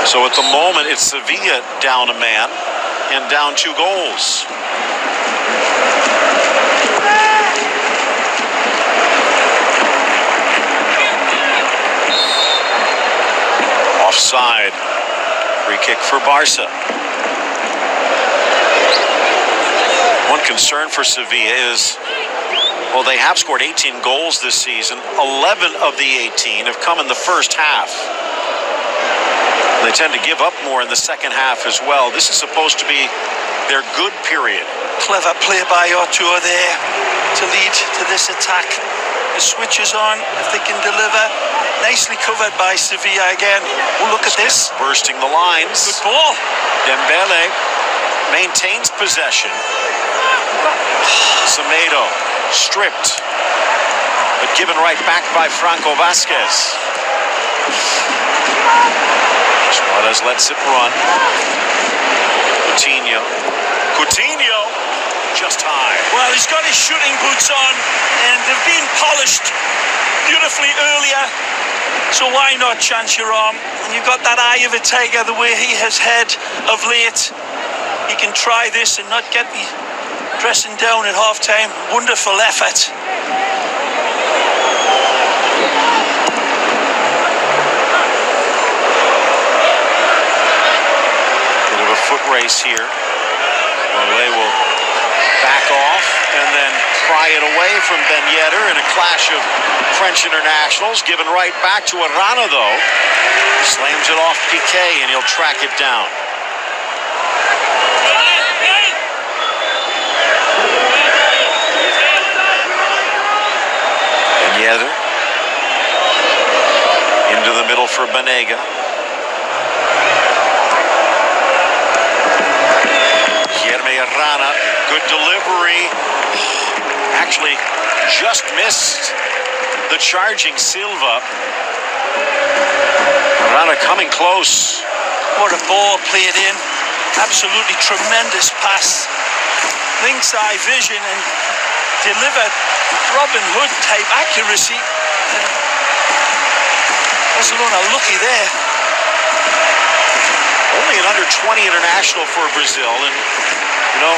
Speaker 1: So at the moment, it's Sevilla down a man and down 2 goals. Offside. Free kick for Barca. One concern for Sevilla is, well, they have scored 18 goals this season. 11 of the 18 have come in the first half. They tend to give up more in the second half as well. This is supposed to be their good period.
Speaker 2: Clever play by Artur there to lead to this attack. The switch is on if they can deliver. Nicely covered by Sevilla again. Oh, look at this.
Speaker 1: Bursting the lines.
Speaker 2: Good ball.
Speaker 1: Dembele maintains possession. Semedo stripped, but given right back by Franco Vasquez. Suarez lets it run. Coutinho, just high.
Speaker 2: Well, he's got his shooting boots on, and they've been polished beautifully earlier. So why not chance your arm? And you've got that eye of a tiger, the way he has had of late. He can try this and not get the dressing down at half-time. Wonderful effort.
Speaker 1: Bit of a foot race here. Longley will back off and then pry it away from Ben Yedder in a clash of French internationals. Given right back to Arana, though. Slams it off Piqué, and he'll track it down. Yedder. Into the middle for Banega. Rana, good delivery. Actually, just missed the charging Silva. Rana coming close.
Speaker 2: What a ball played in. Absolutely tremendous pass. Lynx eye vision and delivered Robin Hood type accuracy. Barcelona lucky there.
Speaker 1: Only an under-20 international for Brazil, and you know,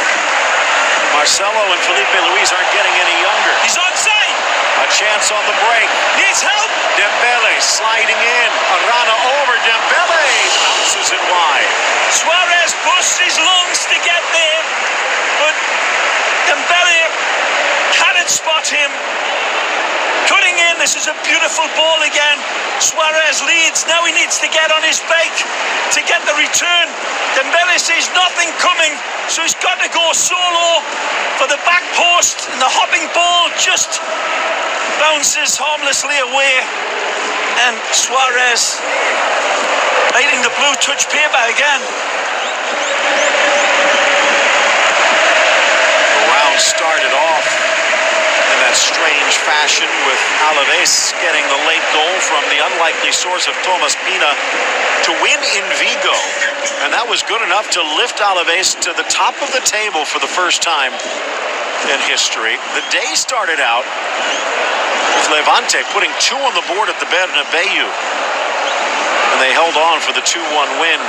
Speaker 1: Marcelo and Felipe Luis aren't getting any younger.
Speaker 2: He's onside.
Speaker 1: A chance on the break.
Speaker 2: Needs help.
Speaker 1: Dembele sliding in. Arana over. Dembele bounces it wide.
Speaker 2: Suarez pushed his lungs to get there, but Dembele cannot spot him. Cutting in. This is a beautiful ball again. Suarez leads. Now he needs to get on his bike to get the return. Dembele sees nothing coming, so he's got to go solo for the back post, and the hopping ball just bounces harmlessly away, and Suarez biting the blue touch paper again.
Speaker 1: The round started off in that strange fashion with Alaves getting the late goal from the unlikely source of Thomas Pina to win in Vigo, and that was good enough to lift Alaves to the top of the table for the first time in history. The day started out with Levante putting 2 on the board at the Bernabeu, and they held on for the 2-1 win.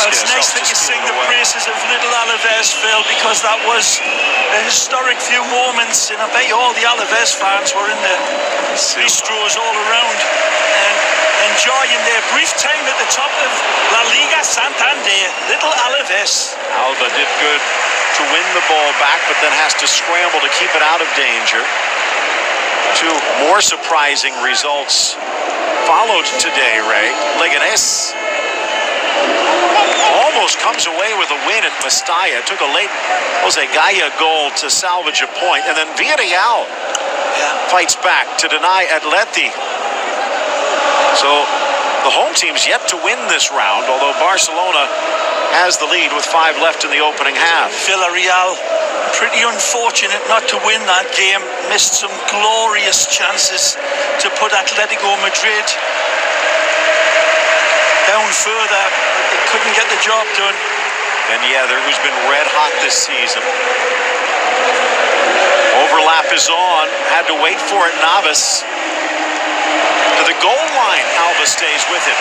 Speaker 2: It's nice that you sing the praises of little Alaves, Phil, because that was a historic few moments, and I bet you all the Alaves fans were in the bistros all around and enjoying their brief time at the top of La Liga Santander. Little Alaves.
Speaker 1: Alba did good to win the ball back, but then has to scramble to keep it out of danger. 2 more surprising results followed today, Ray. Leganés almost comes away with a win at Mestalla. Took a late Jose Gaya goal to salvage a point. And then Villarreal fights back to deny Atleti. So the home team's yet to win this round, although Barcelona has the lead with 5 left in the opening half.
Speaker 2: Villarreal, pretty unfortunate not to win that game. Missed some glorious chances to put Atletico Madrid down further. They couldn't get the job done.
Speaker 1: Ben Yedder, who's been red hot this season. Overlap is on. Had to wait for it. Navas to the goal line. Alba stays with it.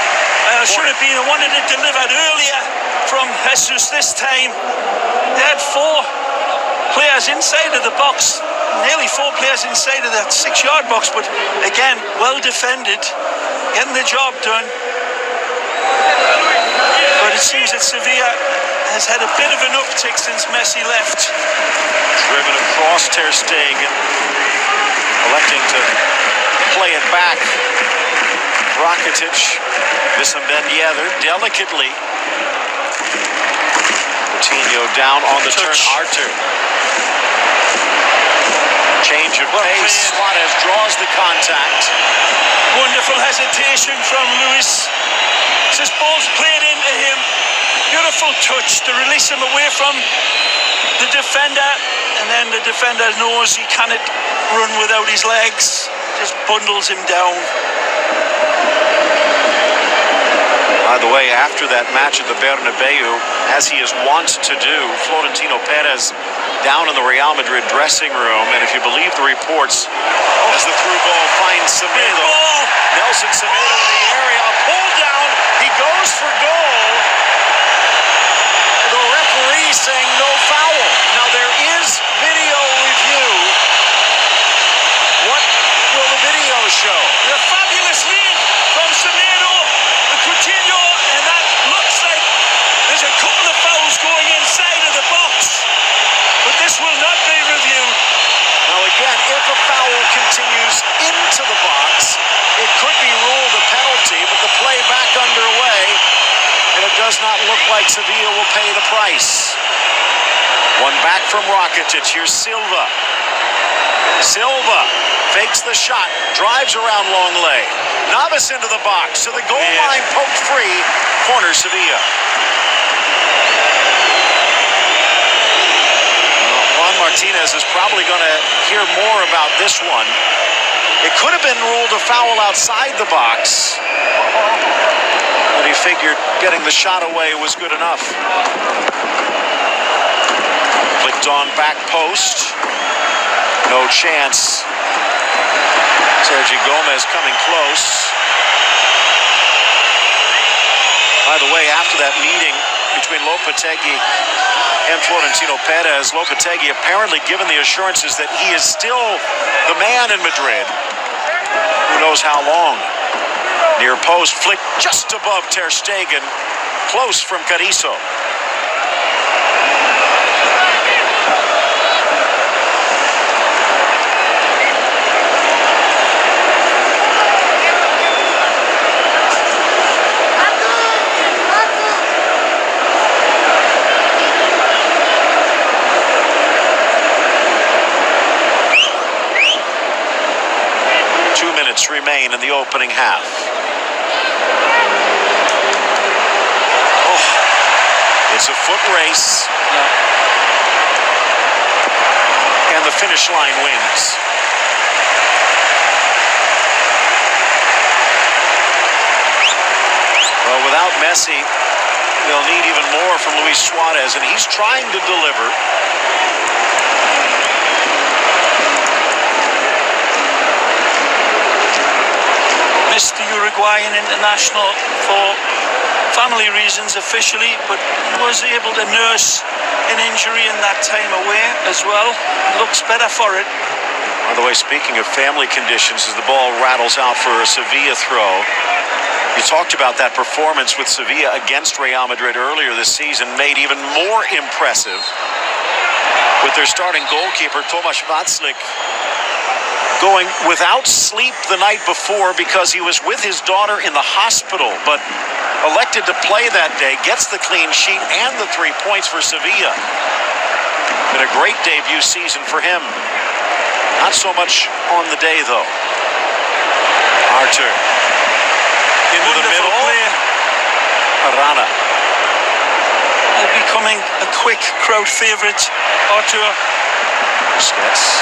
Speaker 2: Should have been. I wanted it delivered earlier from Jesus this time. They had 4 players inside of the box. Nearly 4 players inside of that 6-yard box. But again, well defended. Getting the job done. But it seems that Sevilla has had a bit of an uptick since Messi left.
Speaker 1: Driven across Ter Stegen, electing to play it back. Rakitic, missing Ben Yedder delicately. Coutinho down on the turn. Artur. Change of pace. Suarez draws the contact.
Speaker 2: Wonderful hesitation from Luis. This ball's played into him. Beautiful touch to release him away from the defender, and then the defender knows he cannot run without his legs. Just bundles him down.
Speaker 1: By the way, after that match at the Bernabeu, as he is wont to do, Florentino Perez down in the Real Madrid dressing room, and if you believe the reports, as the through ball finds Semedo, Nelson Semedo in the area, pull down, he goes for goal. The referee saying no foul. Now there is video review. What will the video show?
Speaker 2: A fabulous lead from Semedo and Coutinho, and that looks like there's a couple of fouls going inside of the box, but this will not be reviewed.
Speaker 1: Now again, if a foul continues into the box, it could be ruled a penalty, but the play back underway, and it does not look like Sevilla will pay the price. One back from Rakitic. Here's Silva. Silva fakes the shot, drives around Longley. Navas into the box, to the goal line, poked free, corner Sevilla. Well, Juan Martinez is probably going to hear more about this one. It could have been ruled a foul outside the box, but he figured getting the shot away was good enough. Flicked on back post. No chance. Sergio Gomez coming close. By the way, after that meeting between Lopetegui and Florentino Perez, Lopetegui apparently given the assurances that he is still the man in Madrid. Who knows how long? Near post, flick just above Ter Stegen. Close from Carrizo. Remain in the opening half. Oh, it's a foot race. And the finish line wins. Well, without Messi, they'll need even more from Luis Suarez, and he's trying to deliver.
Speaker 2: Missed the Uruguayan international for family reasons officially, but was able to nurse an injury in that time away as well. Looks better for it.
Speaker 1: By the way, speaking of family conditions, as the ball rattles out for a Sevilla throw, you talked about that performance with Sevilla against Real Madrid earlier this season, made even more impressive with their starting goalkeeper, Tomáš Václav, going without sleep the night before because he was with his daughter in the hospital, but elected to play that day, gets the clean sheet and the 3 points for Sevilla. Been a great debut season for him. Not so much on the day, though. Artur into the middle. Arana.
Speaker 2: Becoming a quick crowd favorite. Artur.
Speaker 1: Busquets.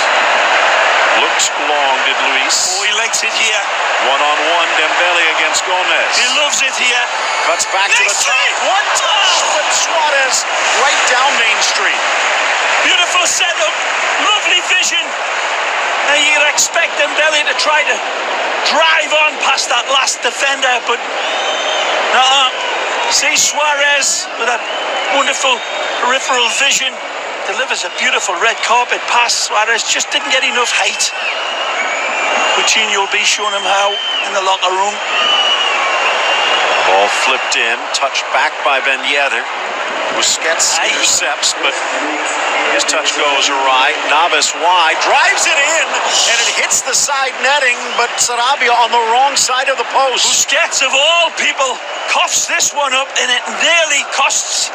Speaker 1: Looked long, did Luis.
Speaker 2: Oh, he likes it here.
Speaker 1: One-on-one, Dembele against Gomez.
Speaker 2: He loves it here.
Speaker 1: Cuts back to the top. One touch, but Suarez right down Main Street.
Speaker 2: Beautiful setup. Lovely vision. Now you'd expect Dembele to try to drive on past that last defender, but see Suarez with that wonderful peripheral vision. Delivers a beautiful red carpet pass. Suarez just didn't get enough height. Coutinho will be showing him how in the locker room.
Speaker 1: Ball flipped in, touched back by Ben Yedder. Busquets intercepts, but his touch goes awry. Navas wide, drives it in, and it hits the side netting, but Sarabia on the wrong side of the post.
Speaker 2: Busquets, of all people, coughs this one up, and it nearly costs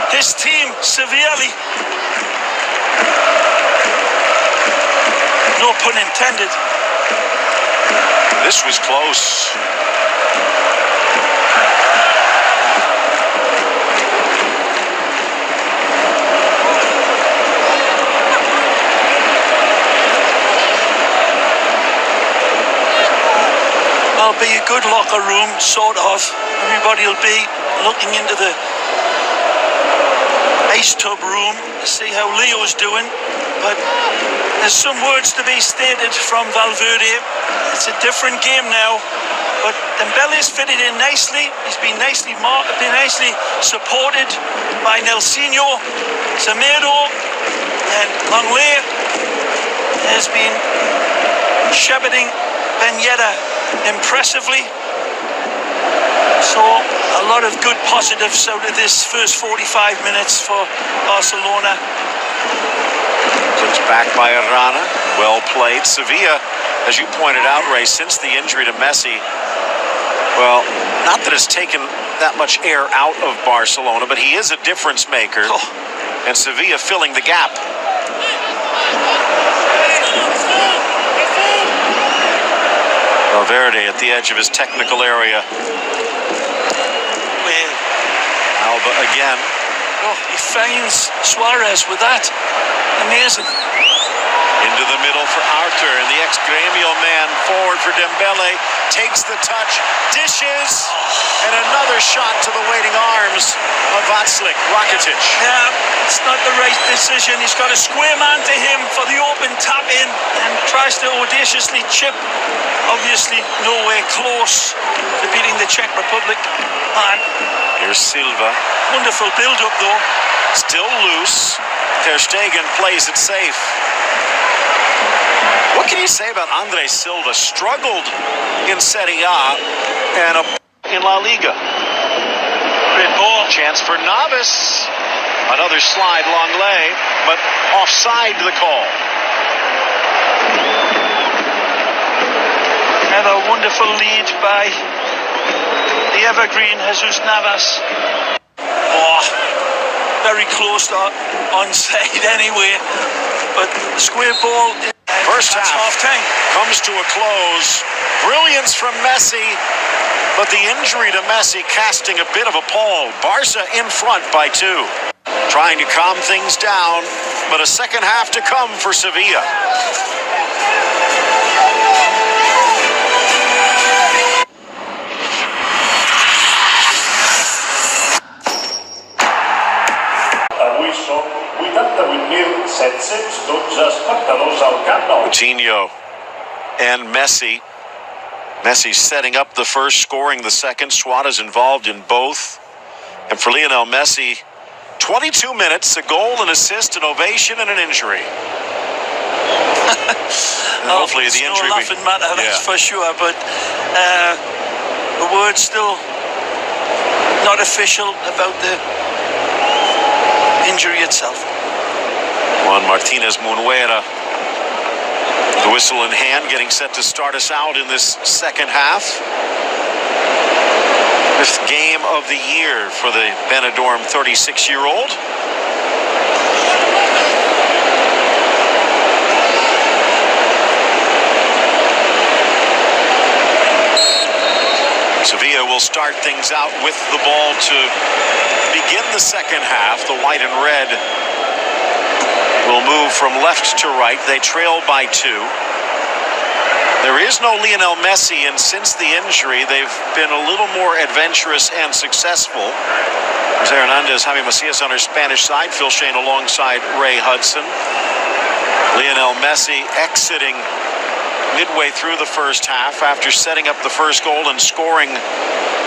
Speaker 2: his team severely. No pun intended.
Speaker 1: This was close.
Speaker 2: It'll be a good locker room, sort of. Everybody will be looking into the ice tub room to see how Leo's doing. But there's some words to be stated from Valverde. It's a different game now. But Dembele's fitted in nicely. He's been nicely supported by Nelsinho, Semedo, and Longley has been shepherding Ben Yedder impressively. So a lot of good positives out of this first 45 minutes for Barcelona.
Speaker 1: It's back by Arana. Well played. Sevilla, as you pointed out, Ray, since the injury to Messi, well, not that it's taken that much air out of Barcelona, but he is a difference maker. And Sevilla filling the gap. Valverde at the edge of his technical area. Alba again.
Speaker 2: Oh, he finds Suarez with that. Amazing.
Speaker 1: Into the middle for Arthur, and the ex-Gremio man forward for Dembele. Takes the touch, dishes, and another shot to the waiting arms of Václav Rakitic.
Speaker 2: Yeah, it's not the right decision. He's got a square man to him for the open tap-in and tries to audaciously chip. Obviously nowhere close to beating the Czech Republic. Man.
Speaker 1: Here's Silva.
Speaker 2: Wonderful build-up though.
Speaker 1: Still loose. Ter Stegen plays it safe. What can you say about Andrés Silva? Struggled in Serie A and in La Liga.
Speaker 2: Great ball.
Speaker 1: Chance for Navas. Another slide, Longley, but offside the call.
Speaker 2: Another wonderful lead by the evergreen Jesus Navas. Oh, very close to onside anyway, but square ball.
Speaker 1: First half
Speaker 2: time
Speaker 1: comes to a close. Brilliance from Messi, but the injury to Messi casting a bit of a pall. Barca in front by 2. Trying to calm things down, but a second half to come for Sevilla. Coutinho and Messi. Messi setting up the first, scoring the second. Suarez involved in both. And for Lionel Messi, 22 minutes, a goal, an assist, an ovation, and an injury. Hopefully the injury...
Speaker 2: No laughing matter, that's for sure. But the word's still not official about the injury itself.
Speaker 1: Juan Martinez Munuera, the whistle in hand, getting set to start us out in this second half. Fifth game of the year for the Benidorm 36-year-old. Sevilla will start things out with the ball to begin the second half. The white and red will move from left to right. They trail by 2. There is no Lionel Messi, and since the injury, they've been a little more adventurous and successful. Jose Hernandez, Javi Macias on our Spanish side, Phil Shane alongside Ray Hudson. Lionel Messi exiting midway through the first half after setting up the first goal and scoring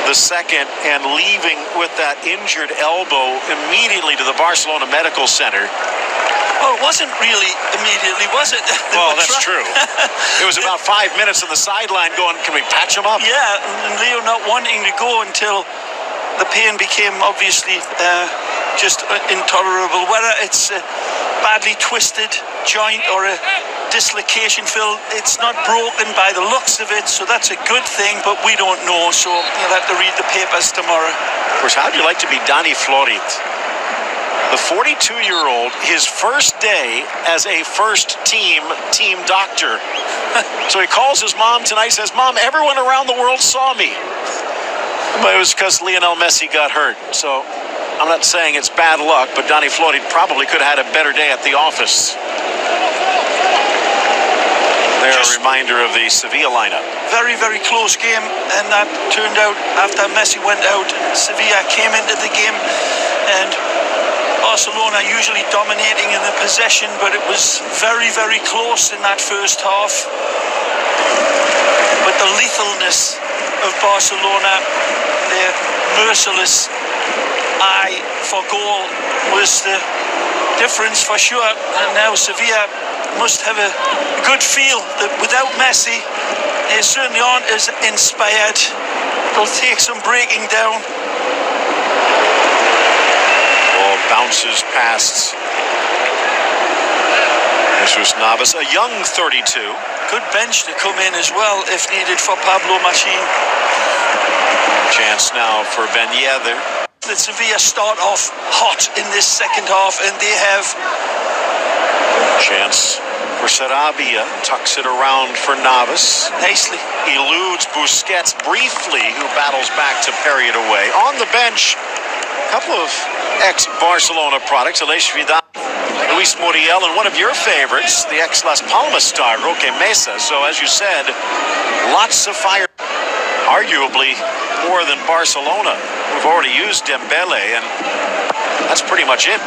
Speaker 1: the second, and leaving with that injured elbow immediately to the Barcelona Medical Center.
Speaker 2: Oh, it wasn't really immediately, was it?
Speaker 1: Well, that's true. It was about 5 minutes on the sideline going, can we patch him up?
Speaker 2: Yeah, and Leo not wanting to go until the pain became obviously just intolerable. Whether it's a badly twisted joint or a dislocation, Phil, it's not broken by the looks of it, so that's a good thing, but we don't know, so you'll have to read the papers tomorrow.
Speaker 1: Of course, how'd you like to be Dani Florit? The 42-year-old, his first day as a first-team doctor. So he calls his mom tonight, says, Mom, everyone around the world saw me. But it was because Lionel Messi got hurt. So I'm not saying it's bad luck, but Dani Florit probably could have had a better day at the office. They're a reminder of the Sevilla lineup.
Speaker 2: Very, very close game, and that turned out after Messi went out, Sevilla came into the game, and Barcelona usually dominating in the possession, but it was very, very close in that first half. But the lethalness of Barcelona, their merciless eye for goal, was the difference for sure. And now Sevilla must have a good feel that without Messi, they certainly aren't as inspired. It'll take some breaking down.
Speaker 1: Ball bounces past Jesus Navas, a young 32.
Speaker 2: Good bench to come in as well if needed for Pablo Machín.
Speaker 1: Chance now for Ben Yedder.
Speaker 2: That Sevilla start off hot in this second half, and they have.
Speaker 1: Chance for Sarabia, tucks it around for Navas.
Speaker 2: Nicely.
Speaker 1: Eludes Busquets briefly, who battles back to parry it away. On the bench, a couple of ex-Barcelona products, Aleix Vidal, Luis Muriel, and one of your favorites, the ex-Las Palmas star, Roque Mesa. So, as you said, lots of fire. Arguably more than Barcelona. We've already used Dembele, and that's pretty much it.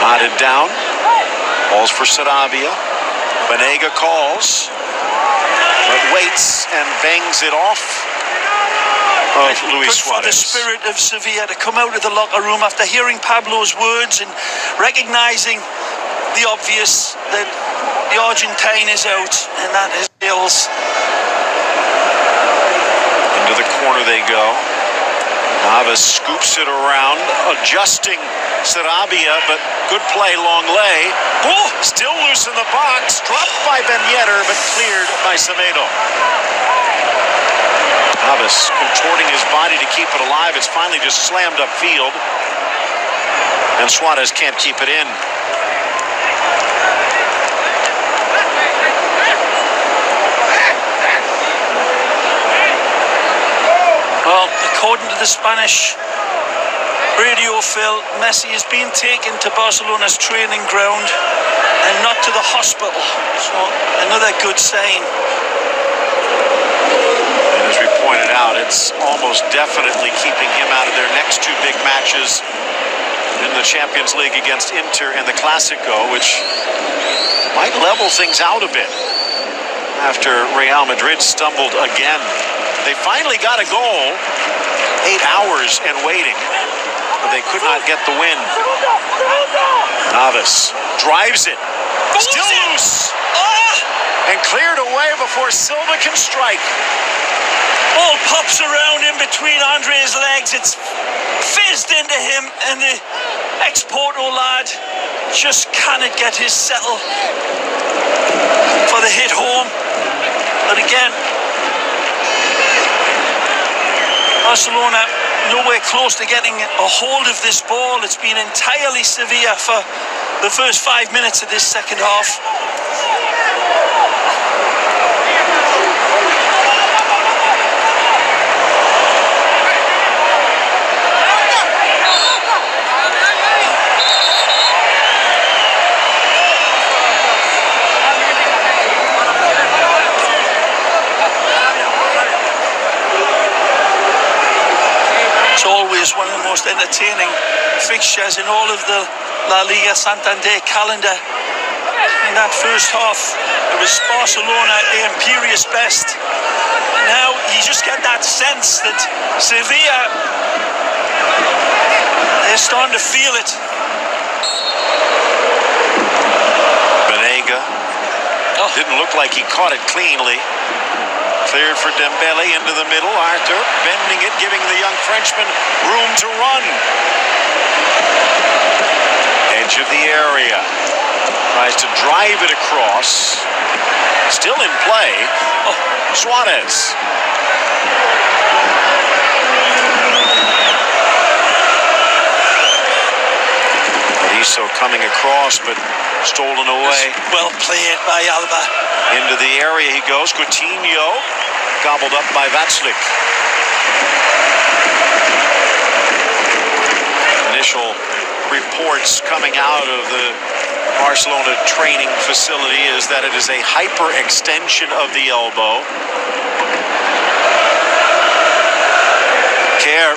Speaker 1: Nodded down. Calls for Sarabia. Banega calls, but waits and bangs it off of Luis Suarez.
Speaker 2: For the spirit of Sevilla to come out of the locker room after hearing Pablo's words and recognizing the obvious that the Argentine is out, and that is Bills.
Speaker 1: Into the corner they go. Navas scoops it around, adjusting Sarabia, but good play, long lay. Oh, still loose in the box, dropped by Ben Yedder, but cleared by Semedo. Navas contorting his body to keep it alive. It's finally just slammed upfield, and Suarez can't keep it in.
Speaker 2: Well, according to the Spanish radio, Phil, Messi has been taken to Barcelona's training ground and not to the hospital. So, another good sign.
Speaker 1: And as we pointed out, it's almost definitely keeping him out of their next two big matches in the Champions League against Inter and the Clásico, which might level things out a bit after Real Madrid stumbled again. They finally got a goal, 8 hours and waiting, but they could not get the win. Navas drives it, still loose, and cleared away before Silva can strike.
Speaker 2: Ball pops around in between Andre's legs. It's fizzed into him, and the ex-Porto lad just cannot get his settle for the hit home. But again, Barcelona nowhere close to getting a hold of this ball. It's been entirely Sevilla for the first 5 minutes of this second half. Always one of the most entertaining fixtures in all of the La Liga Santander calendar. In that first half, it was Barcelona at their imperious best. Now you just get that sense that Sevilla, they're starting to feel it.
Speaker 1: Banega didn't look like he caught it cleanly. Cleared for Dembele into the middle. Arthur bending it, giving the young Frenchman room to run. Edge of the area. Tries to drive it across. Still in play. Suarez. Ariso coming across, but stolen away.
Speaker 2: Well played by Alba.
Speaker 1: Into the area he goes. Coutinho gobbled up by Václav. Initial reports coming out of the Barcelona training facility is that it is a hyperextension of the elbow.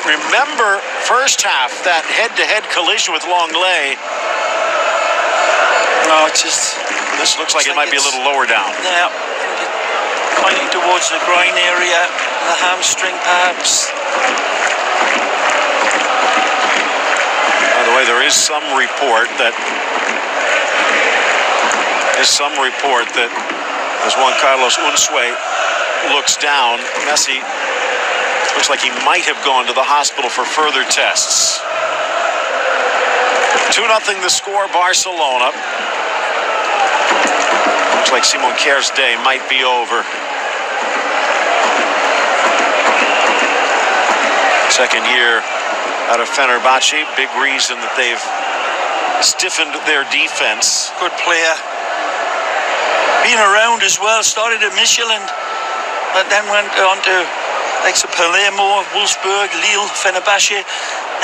Speaker 1: Remember first half, that head-to-head collision with Longley.
Speaker 2: No, it's just...
Speaker 1: This looks like it might be a little lower down.
Speaker 2: Yeah, pointing towards the groin area, the hamstring perhaps.
Speaker 1: By the way, there is some report that as Juan Carlos Unzué looks down, Messi looks like he might have gone to the hospital for further tests. 2-0 the score, Barcelona. Looks like Simon Kjær's day might be over. Second year out of Fenerbahce. Big reason that they've stiffened their defense.
Speaker 2: Good player. been around as well. Started at Michelin, but then went on to like Palermo, Wolfsburg, Lille, Fenerbahce,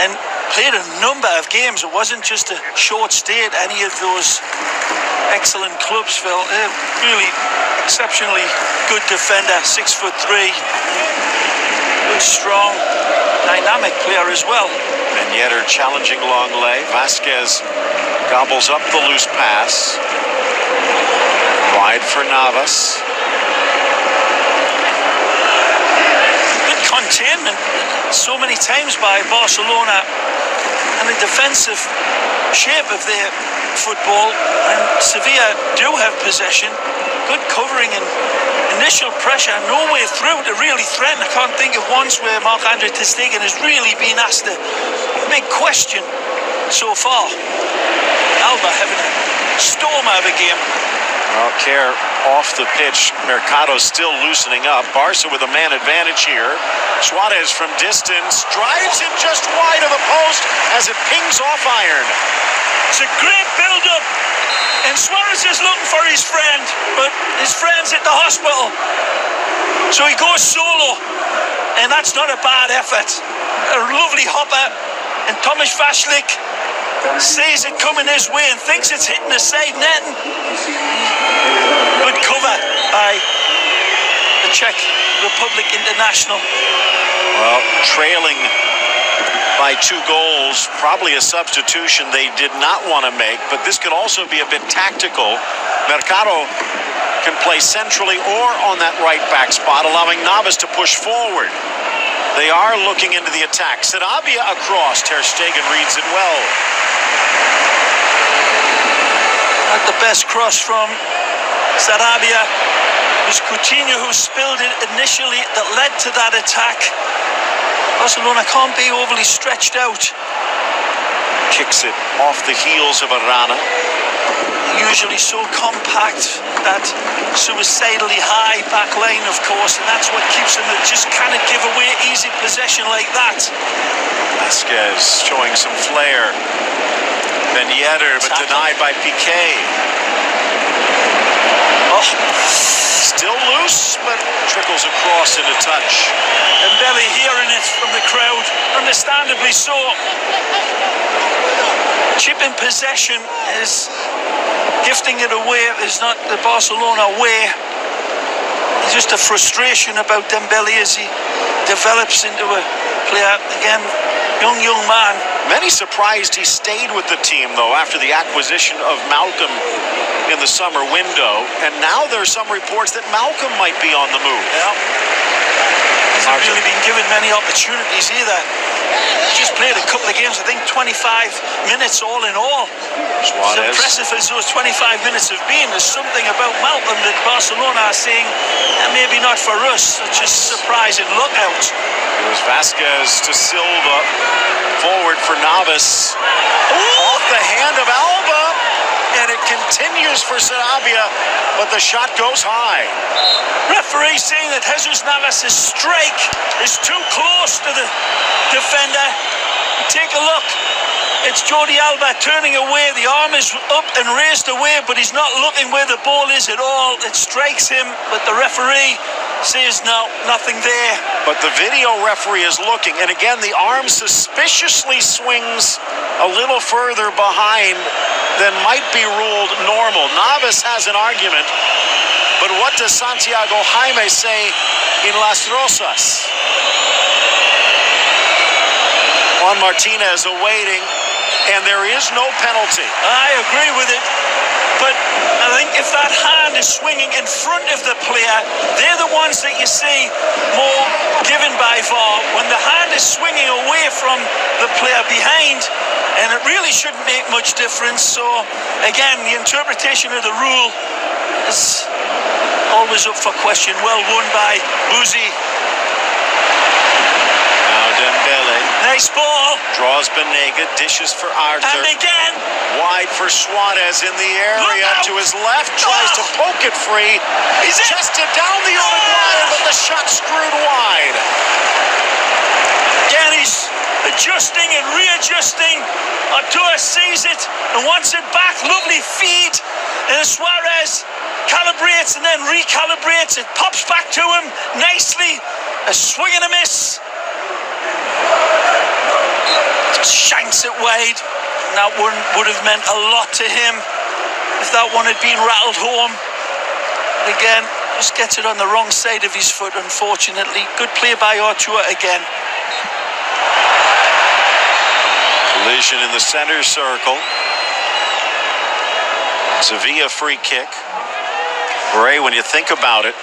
Speaker 2: and played a number of games. It wasn't just a short stay at any of those excellent clubs, Phil. Really exceptionally good defender, 6'3", good, strong, dynamic player as well.
Speaker 1: And yet her challenging long lay. Vasquez gobbles up the loose pass. Wide for Navas.
Speaker 2: Good containment so many times by Barcelona, and the defensive shape of their football. And Sevilla do have possession. Good covering and initial pressure. No way through to really threaten. I can't think of once where Marc-Andre ter Stegen has really been asked a big question so far. Alba having a storm of a game.
Speaker 1: Well, Kerr off the pitch. Mercado's still loosening up. Barca with a man advantage here. Suarez from distance drives it just wide of the post as it pings off iron.
Speaker 2: It's a great build-up, and Suarez is looking for his friend, but his friend's at the hospital, so he goes solo, and that's not a bad effort. A lovely hopper, and Tomáš Vašlik sees it coming his way and thinks it's hitting the side net. Good cover by the Czech Republic international.
Speaker 1: Well, trailing by 2 goals, probably a substitution they did not want to make, but this could also be a bit tactical. Mercado can play centrally or on that right back spot, allowing Navas to push forward. They are looking into the attack. Sarabia across. Ter Stegen reads it well.
Speaker 2: Not the best cross from Sarabia. It was Coutinho who spilled it initially that led to that attack. Barcelona can't be overly stretched out.
Speaker 1: Kicks it off the heels of Arana.
Speaker 2: Usually so compact, that suicidally high back line, of course, and that's what keeps them. That just kind of give away easy possession like that.
Speaker 1: Vasquez showing some flair. Ben Yedder, but denied by Piqué.
Speaker 2: Oh.
Speaker 1: Still loose, but trickles across into touch.
Speaker 2: And Belly hearing it from the crowd, understandably so. Chipping possession is gifting it away is not the Barcelona way. It's just a frustration about Dembele as he develops into a player again. Young man.
Speaker 1: Many surprised he stayed with the team, though, after the acquisition of Malcolm in the summer window. And now there's some reports that Malcolm might be on the move.
Speaker 2: Yeah. Hasn't really been given many opportunities either. Just played a couple of games, I think 25 minutes all in all. As impressive as those 25 minutes have been, there's something about Malcolm that Barcelona are saying, maybe not for us, which is surprising. Look out.
Speaker 1: Here's Vasquez to Silva. Forward for Navas. Off the hand of Alba. And it continues for Sarabia, but the shot goes high.
Speaker 2: Referee saying that Jesus Navas' strike is too close to the defender. Take a look. It's Jordi Alba turning away. The arm is up and raised away, but he's not looking where the ball is at all. It strikes him, but the referee says no, nothing there.
Speaker 1: But the video referee is looking, and again, the arm suspiciously swings a little further behind than might be ruled normal. Navas has an argument, but what does Santiago Jaime say in Las Rosas? Juan Martinez awaiting, and there is no penalty.
Speaker 2: I agree with it, but I think if that hand is swinging in front of the player, they're the ones that you see more given by VAR. When the hand is swinging away from the player behind, and it really shouldn't make much difference. So again, the interpretation of the rule is always up for question. Well won by Buzi.
Speaker 1: Now Dembele.
Speaker 2: Nice ball.
Speaker 1: Draws Banega, dishes for Arthur.
Speaker 2: And again.
Speaker 1: Wide for Suarez in the area to his left, tries to poke it free. He's chested down the other wide, but the shot screwed wide.
Speaker 2: Again, he's adjusting and readjusting. Artur sees it and wants it back. Lovely feed. And Suarez calibrates and then recalibrates. It pops back to him nicely. A swing and a miss. Shanks it wide. And that one would have meant a lot to him if that one had been rattled home. But again, just gets it on the wrong side of his foot, unfortunately. Good play by Artua again.
Speaker 1: Collision in the center circle. Sevilla free kick. Ray, when you think about it,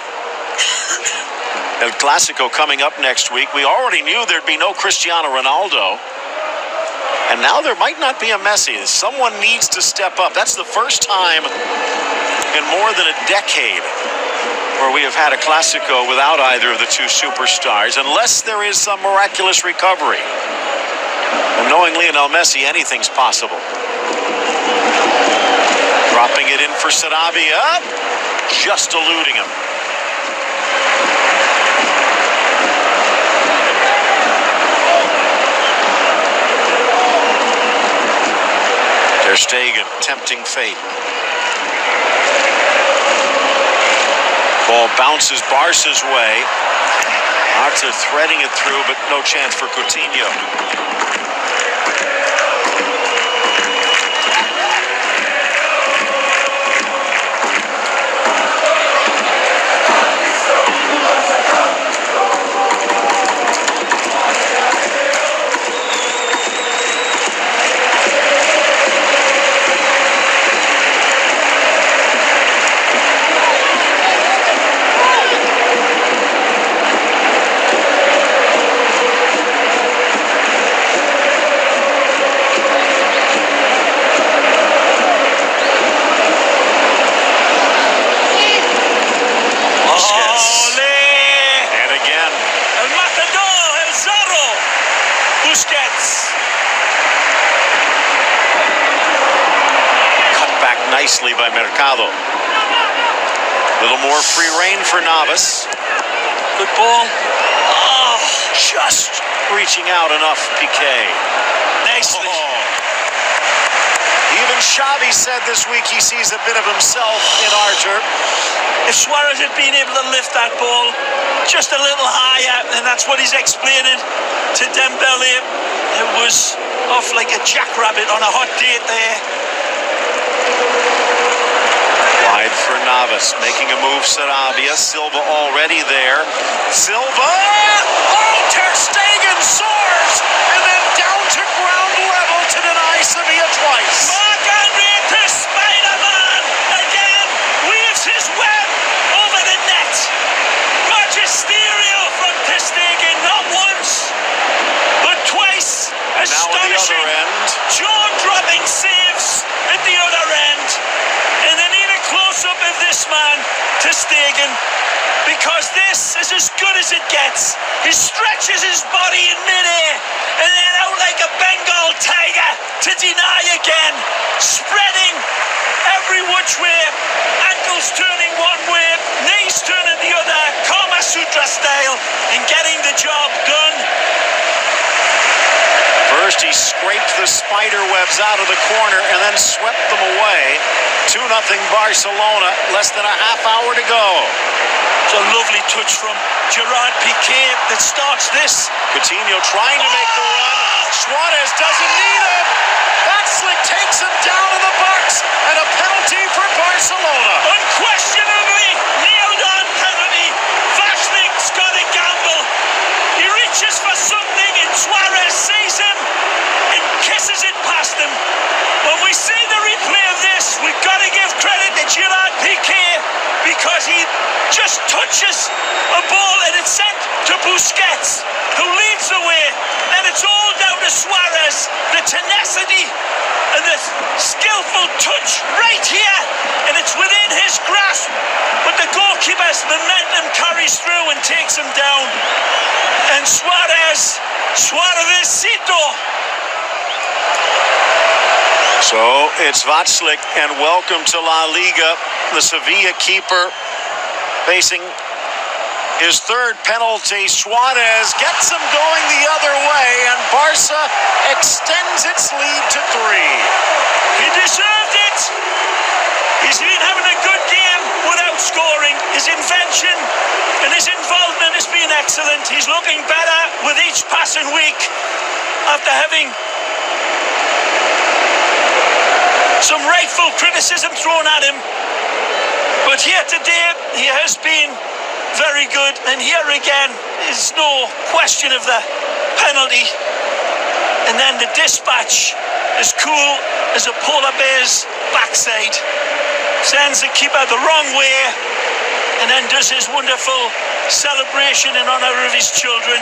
Speaker 1: El Clasico coming up next week. We already knew there'd be no Cristiano Ronaldo. And now there might not be a Messi. Someone needs to step up. That's the first time in more than a decade where we have had a Clasico without either of the two superstars, unless there is some miraculous recovery. And knowing Lionel Messi, anything's possible. Dropping it in for Sarabia, just eluding him. Ter Stegen, tempting fate. Ball bounces Barca's way. Arta threading it through, but no chance for Coutinho. Nicely by Mercado. A little more free rein for Navas.
Speaker 2: Good ball.
Speaker 1: Oh, just reaching out enough, Piqué.
Speaker 2: Nicely.
Speaker 1: Oh. Even Xavi said this week he sees a bit of himself in Arthur.
Speaker 2: If Suarez had been able to lift that ball just a little higher, and that's what he's explaining to Dembele, it was off like a jackrabbit on a hot date there.
Speaker 1: Wide for Navas, making a move, Sarabia. Silva already there. Silva! Oh, Ter Stegen soars! And then down to ground level to deny Sevilla twice.
Speaker 2: Marc-Andre Ter Spider-Man again weaves his web over the net. Magisterial from Ter Stegen, not once, but twice. Astonishing.
Speaker 1: Now at the other end.
Speaker 2: Jaw-dropping saves at the other end. And they need a close-up of this man, Ter Stegen, because this is as good as it gets. He stretches his body in midair and then out like a Bengal tiger to deny again, spreading every which way, ankles turning one way, knees turning the other, Kama Sutra style, and getting the job done.
Speaker 1: First, he scraped the spider webs out of the corner and then swept them away. 2-0 Barcelona, less than a half hour to go.
Speaker 2: It's a lovely touch from Gerard Piqué that starts this.
Speaker 1: Coutinho trying to make the run. Suarez doesn't need him. Vatslik takes him down in the box, and a penalty for Barcelona.
Speaker 2: Unquestionably nailed on penalty. Vatslik's got a gamble. He reaches for something and Suarez sees him and kisses it past him. When we see the replay of this, we've got to give credit to Gerard Piqué because he just touches a ball and it's sent to Busquets, who leads the way. And it's all down to Suarez, the tenacity and the skillful touch right here, and it's within his grasp. But the goalkeeper's momentum carries through and takes him down. And Suarezcito.
Speaker 1: So it's Vatslik, and welcome to La Liga. The Sevilla keeper facing his third penalty. Suarez gets him going the other way, and Barca extends its lead to 3.
Speaker 2: He deserved it. He's been having a good game. without scoring. His invention and his involvement has been excellent. He's looking better with each passing week after having some rightful criticism thrown at him. But here today, he has been very good. And here again, there's no question of the penalty. And then the dispatch, as cool as a polar bear's backside, sends the keeper the wrong way and then does his wonderful celebration in honour of his children.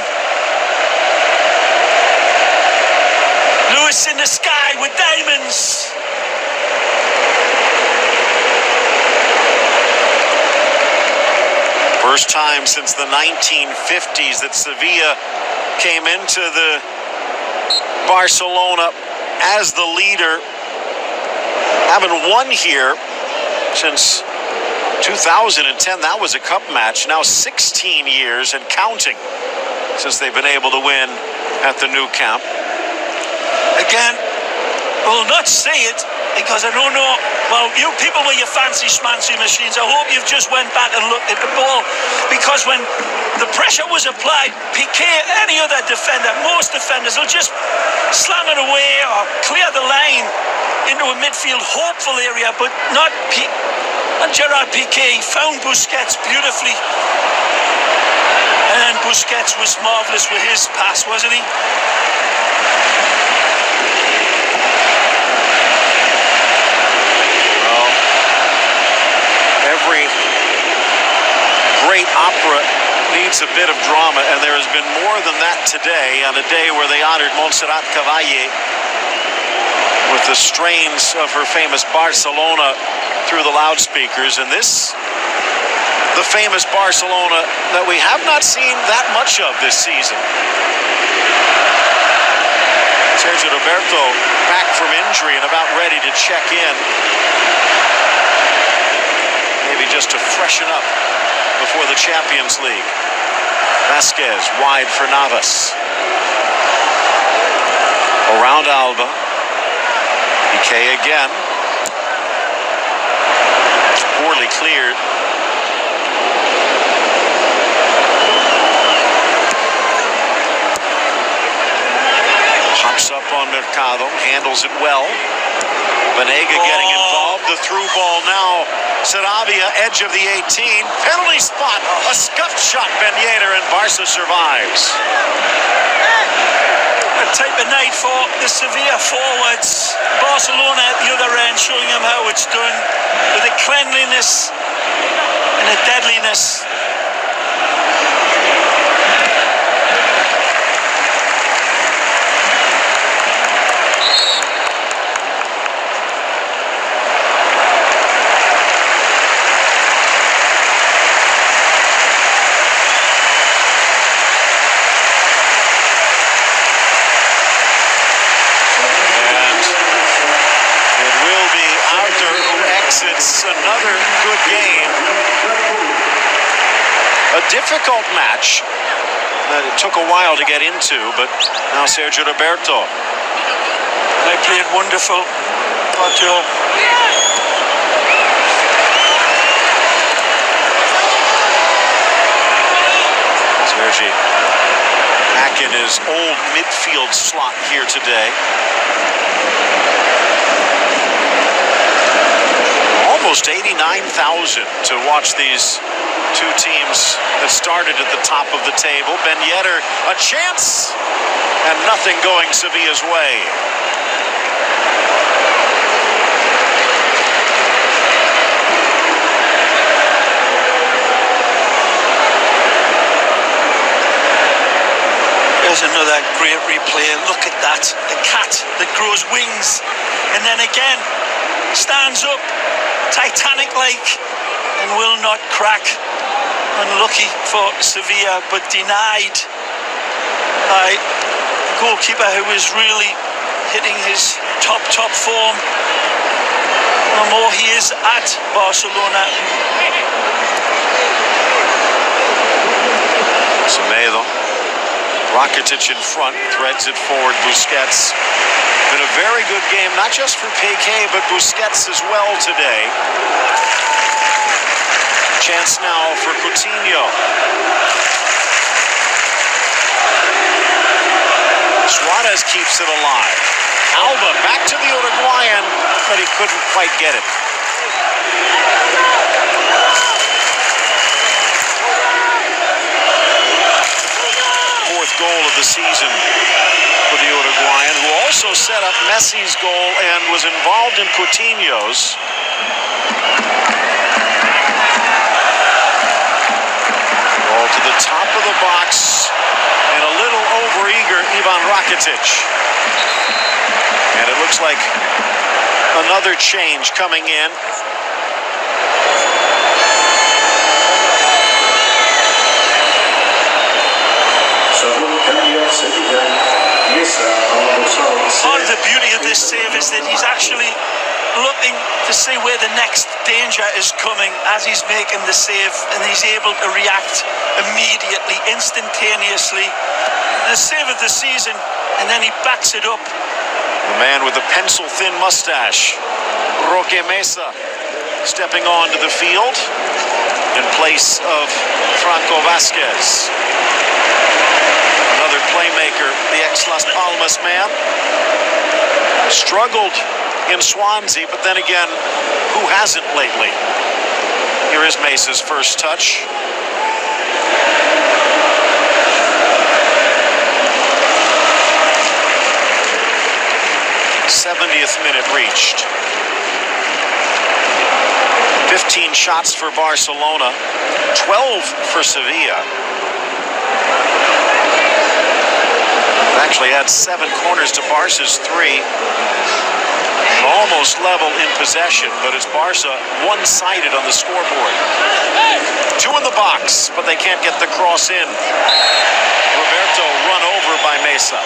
Speaker 2: Lewis in the sky with diamonds.
Speaker 1: First time since the 1950s that Sevilla came into the Barcelona as the leader. Haven't won here since 2010. That was a cup match. Now 16 years and counting since they've been able to win at the Nou Camp.
Speaker 2: Again, we'll not say it because I don't know. Well, you people with your fancy schmancy machines, I hope you've just went back and looked at the ball, because when the pressure was applied, Piqué, any other defender, most defenders will just slam it away or clear the line into a midfield hopeful area, but not Gerard Piqué. He found Busquets beautifully, and Busquets was marvellous with his pass, wasn't he?
Speaker 1: Every great opera needs a bit of drama, and there has been more than that today, on a day where they honored Montserrat Caballé with the strains of her famous Barcelona through the loudspeakers. And this, the famous Barcelona that we have not seen that much of this season. Sergio Roberto back from injury and about ready to check in. Maybe just to freshen up before the Champions League. Vasquez wide for Navas. Around Alba. Piqué again. Poorly cleared. Pops up on Mercado. Handles it well. Banega getting involved. The through ball now. Sarabia, edge of the 18. Penalty spot. A scuffed shot. Ben Yedder, and Barca survives.
Speaker 2: A type of night for the Sevilla forwards. Barcelona at the other end, showing them how it's done with a cleanliness and a deadliness.
Speaker 1: Another good game. A difficult match that it took a while to get into, but now Sergio Roberto.
Speaker 2: They played wonderful.
Speaker 1: Sergi back in his old midfield slot here today. Almost 89,000 to watch these two teams that started at the top of the table. Ben Yedder, a chance, and nothing going Sevilla's way.
Speaker 2: There's another great replay. Look at that. The cat that grows wings and then again stands up Titanic-like and will not crack. Unlucky for Sevilla, but denied by the goalkeeper, who is really hitting his top form. The more he is at Barcelona.
Speaker 1: Semedo Rakitic in front, threads it forward. Busquets. Been a very good game, not just for Piqué, but Busquets as well today. Chance now for Coutinho. Suarez keeps it alive. Alba back to the Uruguayan, but he couldn't quite get it. Fourth goal of the season for the Uruguayan, who also set up Messi's goal and was involved in Coutinho's. Ball to the top of the box, and a little overeager Ivan Rakitic. And it looks like another change coming in.
Speaker 2: Part of the beauty of this save is that he's actually looking to see where the next danger is coming as he's making the save, and he's able to react immediately, instantaneously. The save of the season, and then he backs it up.
Speaker 1: The man with the pencil-thin mustache, Roque Mesa, stepping onto the field in place of Franco Vasquez. Another playmaker, the ex-Las Palmas man. Struggled in Swansea, but then again, who hasn't lately? Here is Mesa's first touch. '70th minute reached. 15 shots for Barcelona, 12 for Sevilla. Actually had 7 corners to Barca's 3. Almost level in possession, but it's Barca one-sided on the scoreboard. 2 in the box, but they can't get the cross in. Roberto run over by Mesa.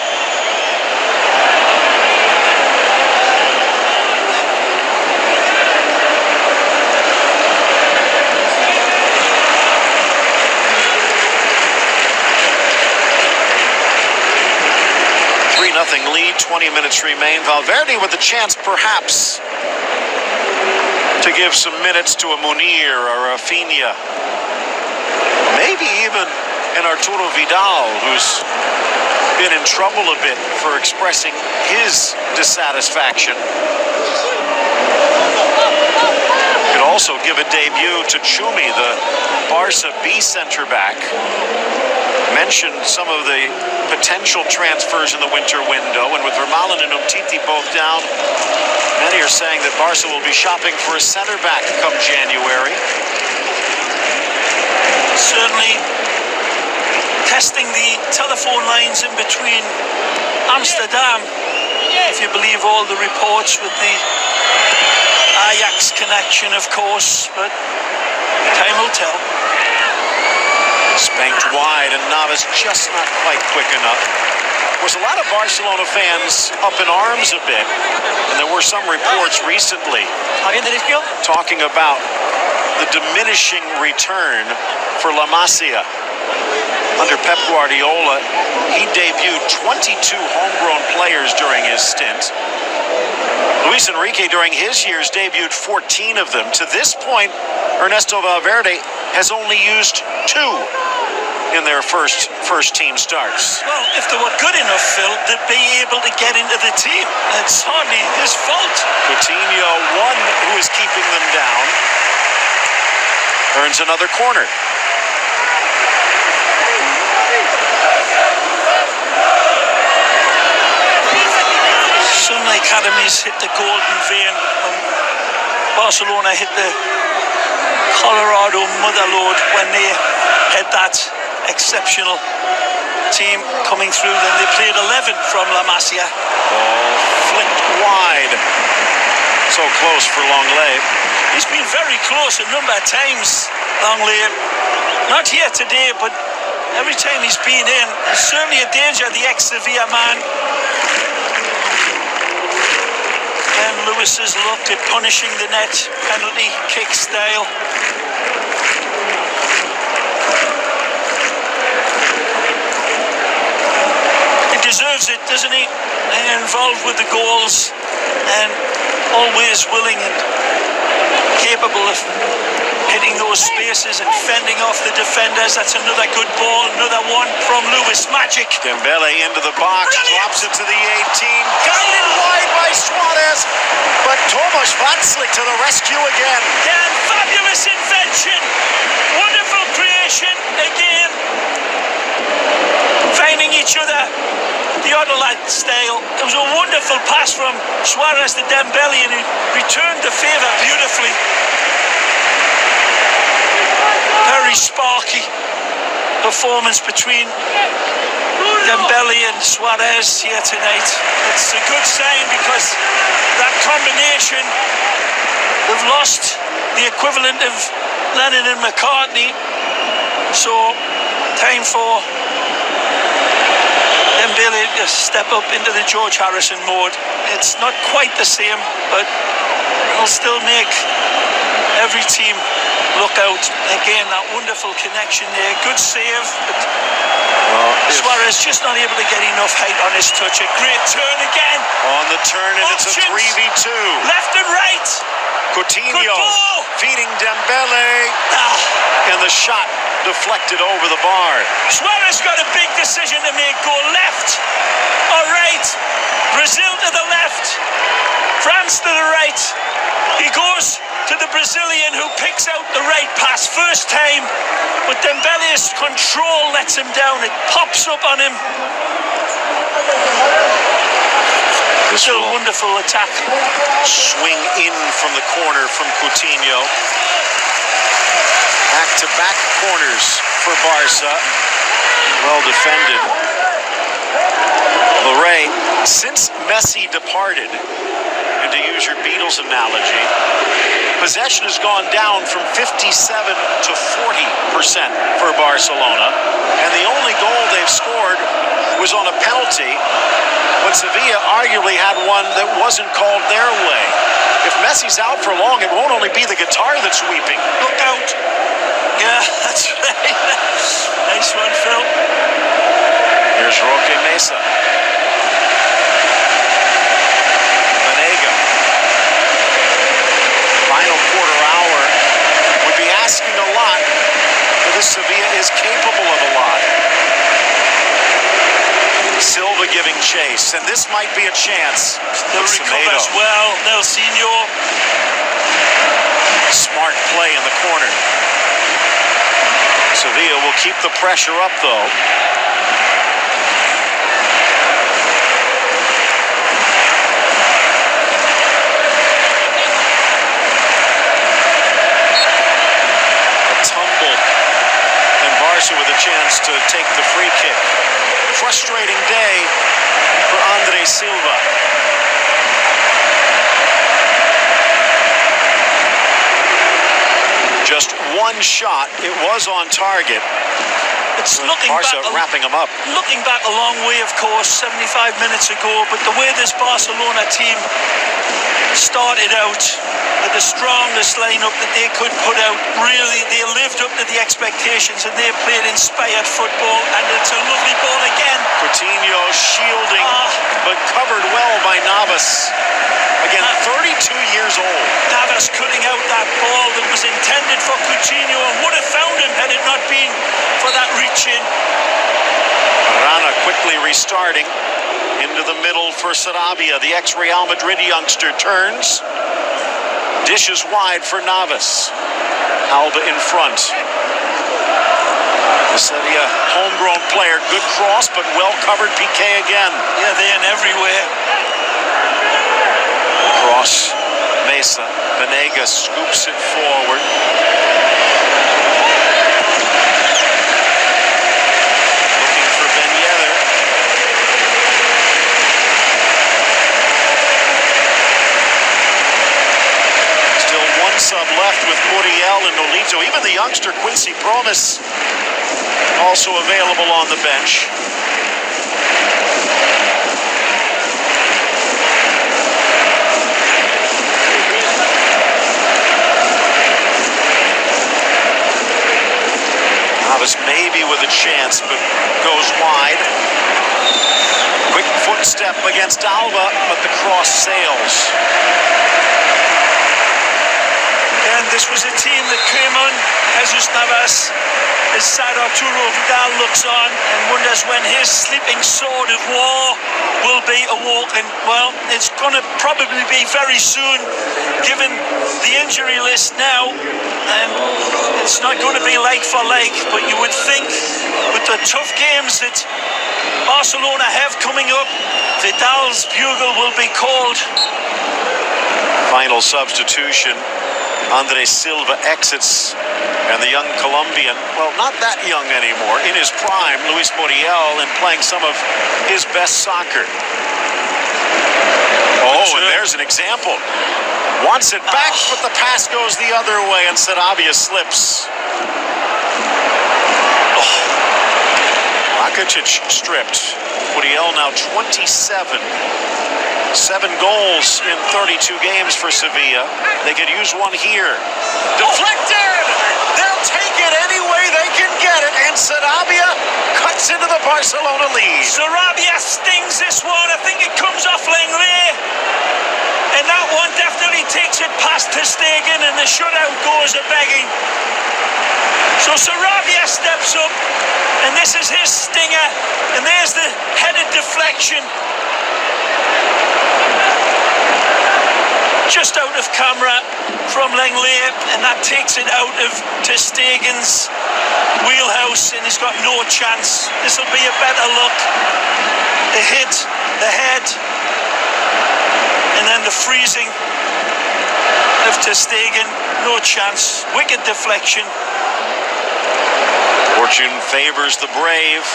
Speaker 1: Nothing lead, 20 minutes remain. Valverde with the chance perhaps to give some minutes to a Munir or a Rafinha. Maybe even an Arturo Vidal, who's been in trouble a bit for expressing his dissatisfaction. Could also give a debut to Chumi, the Barca B center back. Mentioned some of the potential transfers in the winter window, and with Vermaelen and Umtiti both down, many are saying that Barca will be shopping for a center back come January.
Speaker 2: Certainly testing the telephone lines in between Amsterdam, if you believe all the reports, with the Ajax connection, of course, but time will tell.
Speaker 1: Spanked wide, and Navas just not quite quick enough. There was a lot of Barcelona fans up in arms a bit, and there were some reports recently talking about the diminishing return for La Masia. Under Pep Guardiola, he debuted 22 homegrown players during his stint. Luis Enrique, during his years, debuted 14 of them. To this point, Ernesto Valverde has only used 2 in their first team starts.
Speaker 2: Well, if they were good enough, Phil, they'd be able to get into the team. It's hardly his fault.
Speaker 1: Coutinho, one who is keeping them down, earns another corner.
Speaker 2: Some academies hit the golden vein. Barcelona hit the Colorado motherlode when they had that exceptional team coming through. Then they played 11 from La Masia.
Speaker 1: Ball flicked wide. So close for Longley.
Speaker 2: He's been very close a number of times, Longley. Not here today, but every time he's been in, there's certainly a danger, the ex-Sevilla man. And Lewis has looked at punishing the net, penalty kick style. deserves it, doesn't he? Involved with the goals and always willing and capable of hitting those spaces and fending off the defenders. That's another good ball, another one from Lewis. Magic.
Speaker 1: Dembele into the box,
Speaker 2: Brilliant.
Speaker 1: drops it to the 18, guided wide by Suarez, but Tomasz Vaclik to the rescue again.
Speaker 2: Dan, fabulous invention, wonderful creation again, finding each other, the other lad style. It was a wonderful pass from Suarez to Dembele, and he returned the favour beautifully. Very sparky performance between Dembele and Suarez here tonight. It's a good sign because that combination, they've lost the equivalent of Lennon and McCartney. So time for Dembele to step up into the George Harrison mode. It's not quite the same, but it'll still make every team look out. Again, that wonderful connection there. Good save, but Suarez just not able to get enough height on his touch. A great turn again.
Speaker 1: On the turn, and
Speaker 2: Options.
Speaker 1: it's a 3v2.
Speaker 2: Left and right.
Speaker 1: Coutinho
Speaker 2: Good ball.
Speaker 1: feeding Dembele, and the shot deflected over the bar.
Speaker 2: Suarez got a big decision to make. Go left or right. Brazil to the left. France to the right. He goes to the Brazilian, who picks out the right pass first time, but Dembele's control lets him down. It pops up on him. Still a wonderful attack.
Speaker 1: Swing in from the corner from Coutinho. Back-to-back corners for Barca. Well defended. Lorray, since Messi departed, and to use your Beatles analogy, possession has gone down from 57 to 40% for Barcelona, and the only goal they've scored was on a penalty when Sevilla arguably had one that wasn't called their way. If Messi's out for long, it won't only be the guitar that's weeping.
Speaker 2: Look out. Yeah, that's right. Nice one, Phil.
Speaker 1: Here's Roque Mesa. Banega. Final quarter hour would be asking a lot, but this Sevilla is capable of a lot. Silva giving chase, and this might be a chance.
Speaker 2: Still recovers well, Nelsinho.
Speaker 1: Smart play in the corner. Sevilla will keep the pressure up, though. A tumble, and Barca with a chance to take the free kick. Frustrating day for Andre Silva. Just one shot. It was on target.
Speaker 2: It's looking
Speaker 1: Barca
Speaker 2: back,
Speaker 1: wrapping them up.
Speaker 2: looking back a long way, of course, 75 minutes ago, but the way this Barcelona team started out with the strongest lineup that they could put out, really, they lived up to the expectations and they played inspired football, and it's a lovely ball again.
Speaker 1: Coutinho shielding, but covered well by Navas. Again, 32 years old.
Speaker 2: Navas cutting out that ball that was intended for Coutinho and would have found him had it not been for that reach in.
Speaker 1: Rana quickly restarting into the middle for Sarabia. The ex-Real Madrid youngster turns. Dishes wide for Navas. Alba in front. The Sevilla homegrown player. Good cross, but well covered. Piqué again.
Speaker 2: Yeah, they're in everywhere.
Speaker 1: Cross. Mesa. Banega scoops it forward. Looking for Ben Yedder. Still one sub left with Muriel and Nolito. Even the youngster Quincy Promes also available on the bench. Navas maybe with a chance, but goes wide. footstep against Alba, but the cross sails.
Speaker 2: And this was a team that came on. Jesus Navas, as sad Arturo Vidal looks on and wonders when his sleeping sword of war will be awoken. Well, it's going to probably be very soon, given the injury list now. And it's not going to be leg for leg, but you would think with the tough games that Barcelona have coming up, Vidal's bugle will be called.
Speaker 1: Final substitution. Andres Silva exits, and the young Colombian, well, not that young anymore, in his prime, Luis Muriel, and playing some of his best soccer. Oh, and there's an example. Wants it back, but the pass goes the other way, and Sarabia slips. Rakitic stripped. Muriel now 27. 7 goals in 32 games for Sevilla. They could use one here. Deflected! They'll take it any way they can get it, and Sarabia cuts into the Barcelona lead.
Speaker 2: Sarabia stings this one. I think it comes off Lenglet. And that one definitely takes it past Ter Stegen, and the shutout goes a-begging. So Sarabia steps up, and this is his stinger, and there's the headed deflection. Just out of camera from Lenglet, and that takes it out of Ter Stegen's wheelhouse, and he's got no chance. This will be a better look. The hit, the head, and then the freezing of Ter Stegen. No chance. Wicked deflection.
Speaker 1: Fortune favors the brave.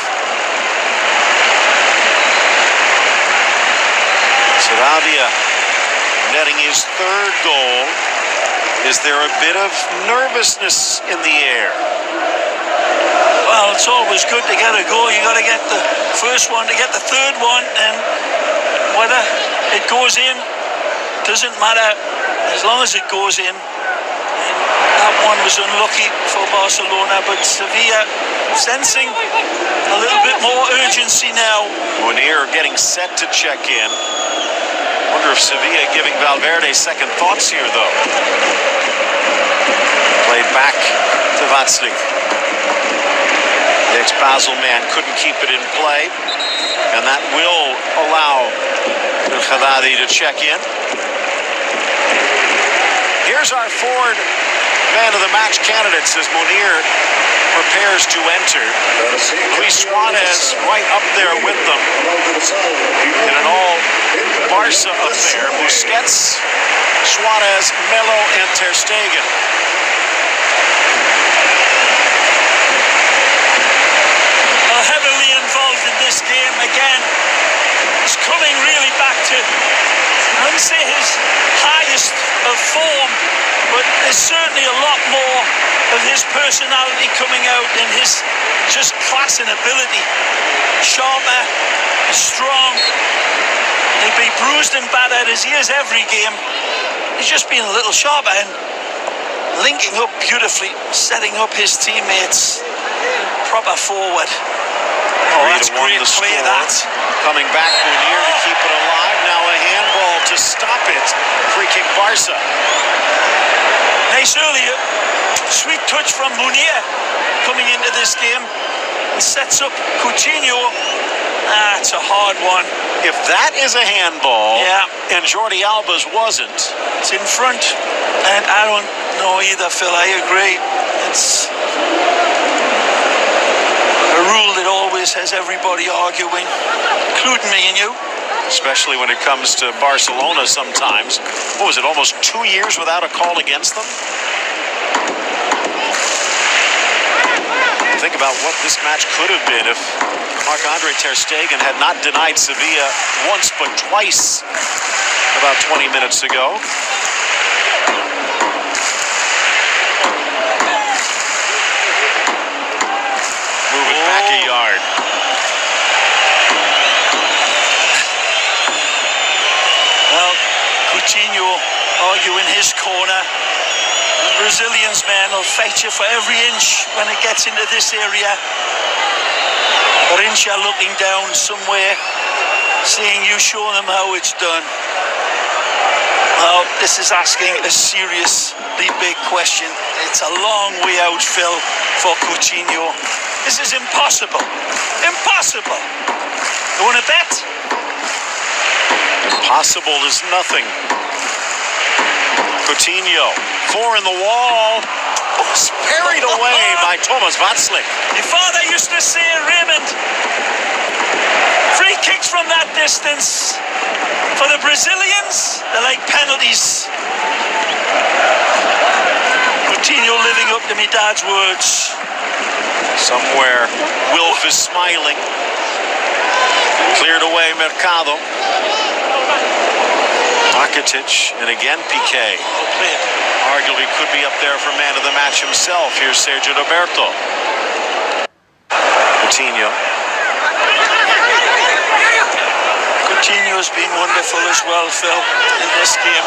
Speaker 1: Sarabia netting his 3rd goal. Is there a bit of nervousness in the air?
Speaker 2: Well, it's always good to get a goal. You got to get the first one to get the 3rd one, and whether it goes in doesn't matter as long as it goes in. And that one was unlucky for Barcelona, but Sevilla sensing a little bit more urgency now.
Speaker 1: Munir getting set to check in. Wonder if Sevilla giving Valverde second thoughts here, though. Played back to Václav. The ex-Basel man couldn't keep it in play, and that will allow El Haddadi to check in. Here's our Ford man of the match candidates as Munir prepares to enter. Luis Suarez right up there with them in an all-Barca affair. Busquets, Suarez, Melo, and Ter Stegen.
Speaker 2: Heavily involved in this game again. He's coming really back to, I wouldn't say his highest of form, but there's certainly a lot more of his personality coming out and his just class and ability. Sharper, strong. He'll be bruised and battered as he is every game. He's just been a little sharper and linking up beautifully, setting up his teammates. Proper forward. Oh, that's great play, that.
Speaker 1: Coming back, Munir to keep it alive. Now a handball to stop it. Free kick Barca.
Speaker 2: Nice earlier. Sweet touch from Munir coming into this game. And sets up Coutinho. It's a hard one.
Speaker 1: If that is a handball,
Speaker 2: yeah,
Speaker 1: and Jordi Alba's wasn't.
Speaker 2: It's in front. And I don't know either, Phil. I agree. It's a rule that always has everybody arguing, including me and you.
Speaker 1: Especially when it comes to Barcelona sometimes. What was it, almost 2 years without a call against them? Think about what this match could have been if Marc-Andre Ter Stegen had not denied Sevilla once but twice about 20 minutes ago. Back a yard.
Speaker 2: Well, Coutinho arguing his corner. The Brazilians, man, will fight you for every inch when it gets into this area. Rincha looking down somewhere. seeing you show them how it's done. Well, this is asking a seriously big question. It's a long way out, Phil, for Coutinho. This is impossible. Impossible. You want to bet?
Speaker 1: Impossible is nothing. Coutinho, 4 in the wall. Oh, parried away by Thomas Václav.
Speaker 2: Your father used to say, Raymond, free kicks from that distance for the Brazilians, they're like penalties. Coutinho living up to me dad's words.
Speaker 1: Somewhere, Wilf is smiling. Cleared away Mercado. Rakitic, and again Piqué. Arguably could be up there for man of the match himself. Here's Sergio Roberto. Coutinho.
Speaker 2: Coutinho's been wonderful as well, Phil, in this game.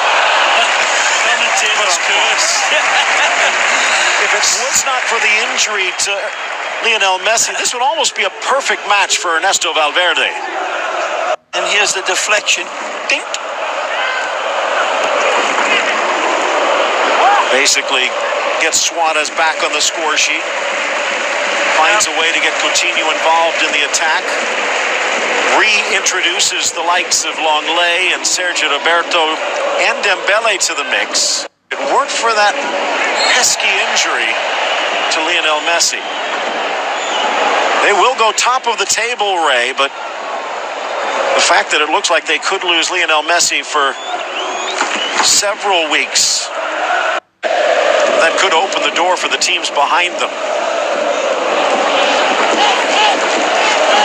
Speaker 2: Commentator's curse.
Speaker 1: If it was not for the injury to Lionel Messi, this would almost be a perfect match for Ernesto Valverde.
Speaker 2: And here's the deflection. Dink.
Speaker 1: Basically gets Suarez back on the score sheet. Finds a way to get Coutinho involved in the attack. Reintroduces the likes of Longley and Sergio Roberto and Dembele to the mix. If it weren't for that pesky injury to Lionel Messi, they will go top of the table, Ray, but the fact that it looks like they could lose Lionel Messi for several weeks, that could open the door for the teams behind them.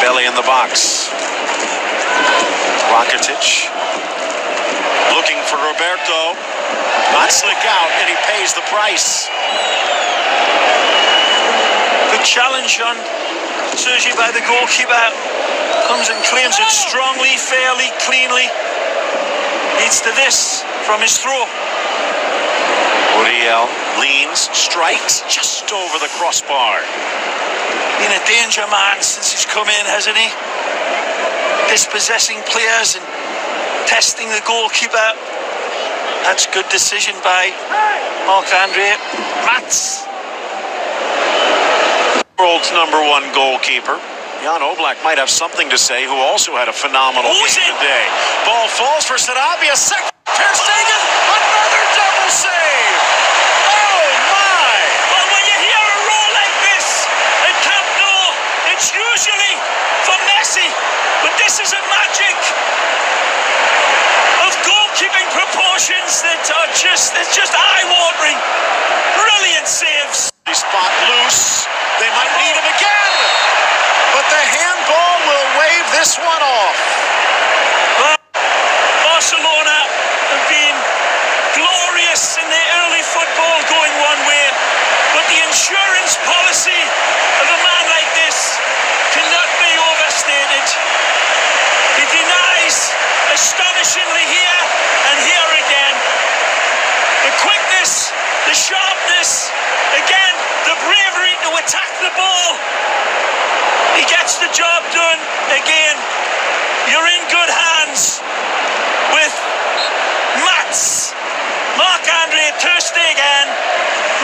Speaker 1: Belly in the box. Rakitic looking for Roberto. Not slick out, and he pays the price.
Speaker 2: Good challenge on Sergi by the goalkeeper. Comes and claims it strongly, fairly, cleanly. Leads to this from his throw.
Speaker 1: Muriel leans, strikes just over the crossbar.
Speaker 2: Been a danger man since he's come in, hasn't he? Dispossessing players and testing the goalkeeper. That's good decision by Marc-Andre Mats.
Speaker 1: World's #1 goalkeeper. Jan Oblak might have something to say, who also had a phenomenal game today. Ball falls for Sarabia. Second, Ter Stegen, another double save. Oh my!
Speaker 2: Well, when you hear a roar like this at Camp Nou, it's usually for Messi, but this is a magic of goalkeeping proportions that are just eye-watering. Brilliant saves.
Speaker 1: Spot loose. They might need him again, but the handball will wave this one off.
Speaker 2: Well, Barcelona have been glorious in their early football going one way, but the insurance policy of a man like this cannot be overstated. He denies astonishingly here and here again. The quickness, the sharpness, again, the bravery to attack the ball. He gets the job done again. You're in good hands with Mats. Marc-Andre Ter Stegen,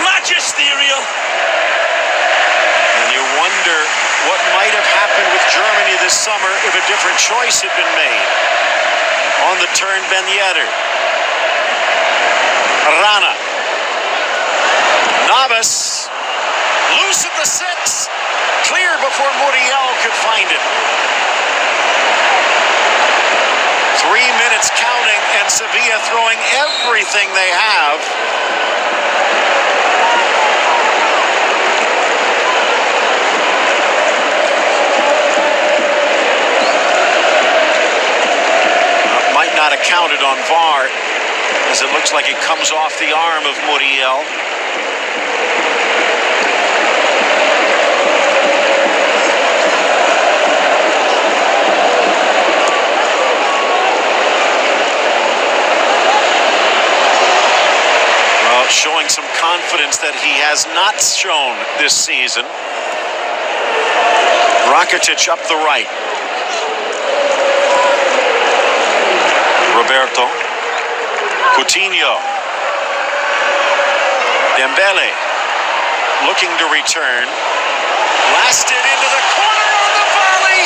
Speaker 2: magisterial.
Speaker 1: And you wonder what might have happened with Germany this summer if a different choice had been made. On the turn, Ben Yedder. Rana. Navas. Loose at the 6. Clear before Muriel could find it. 3 minutes counting, and Sevilla throwing everything they have. Might not have counted on VAR, as it looks like it comes off the arm of Muriel. Showing some confidence that he has not shown this season. Rakitic up the right. Roberto. Coutinho. Dembele looking to return. Blasted into the corner on the volley.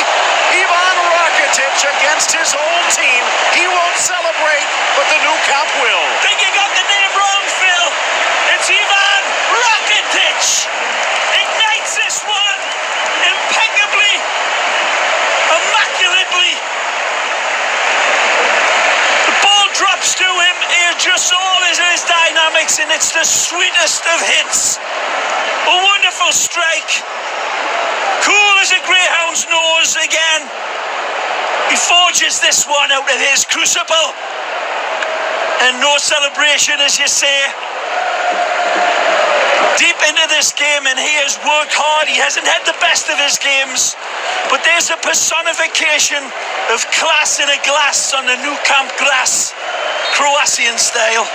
Speaker 1: Ivan Rakitic against his old team. He won't celebrate, but the Nou Camp will.
Speaker 2: Think you got the name wrong, Phil. It's Ivan Rakitic. Ignites this one impeccably, immaculately. The ball drops to him. He adjusts all his dynamics, and it's the sweetest of hits. A wonderful strike. Cool as a greyhound's nose again. He forges this one out of his crucible. And no celebration, as you say. Deep into this game, and he has worked hard. He hasn't had the best of his games, but there's a personification of class in a glass on the Nou Camp grass, Croatian style,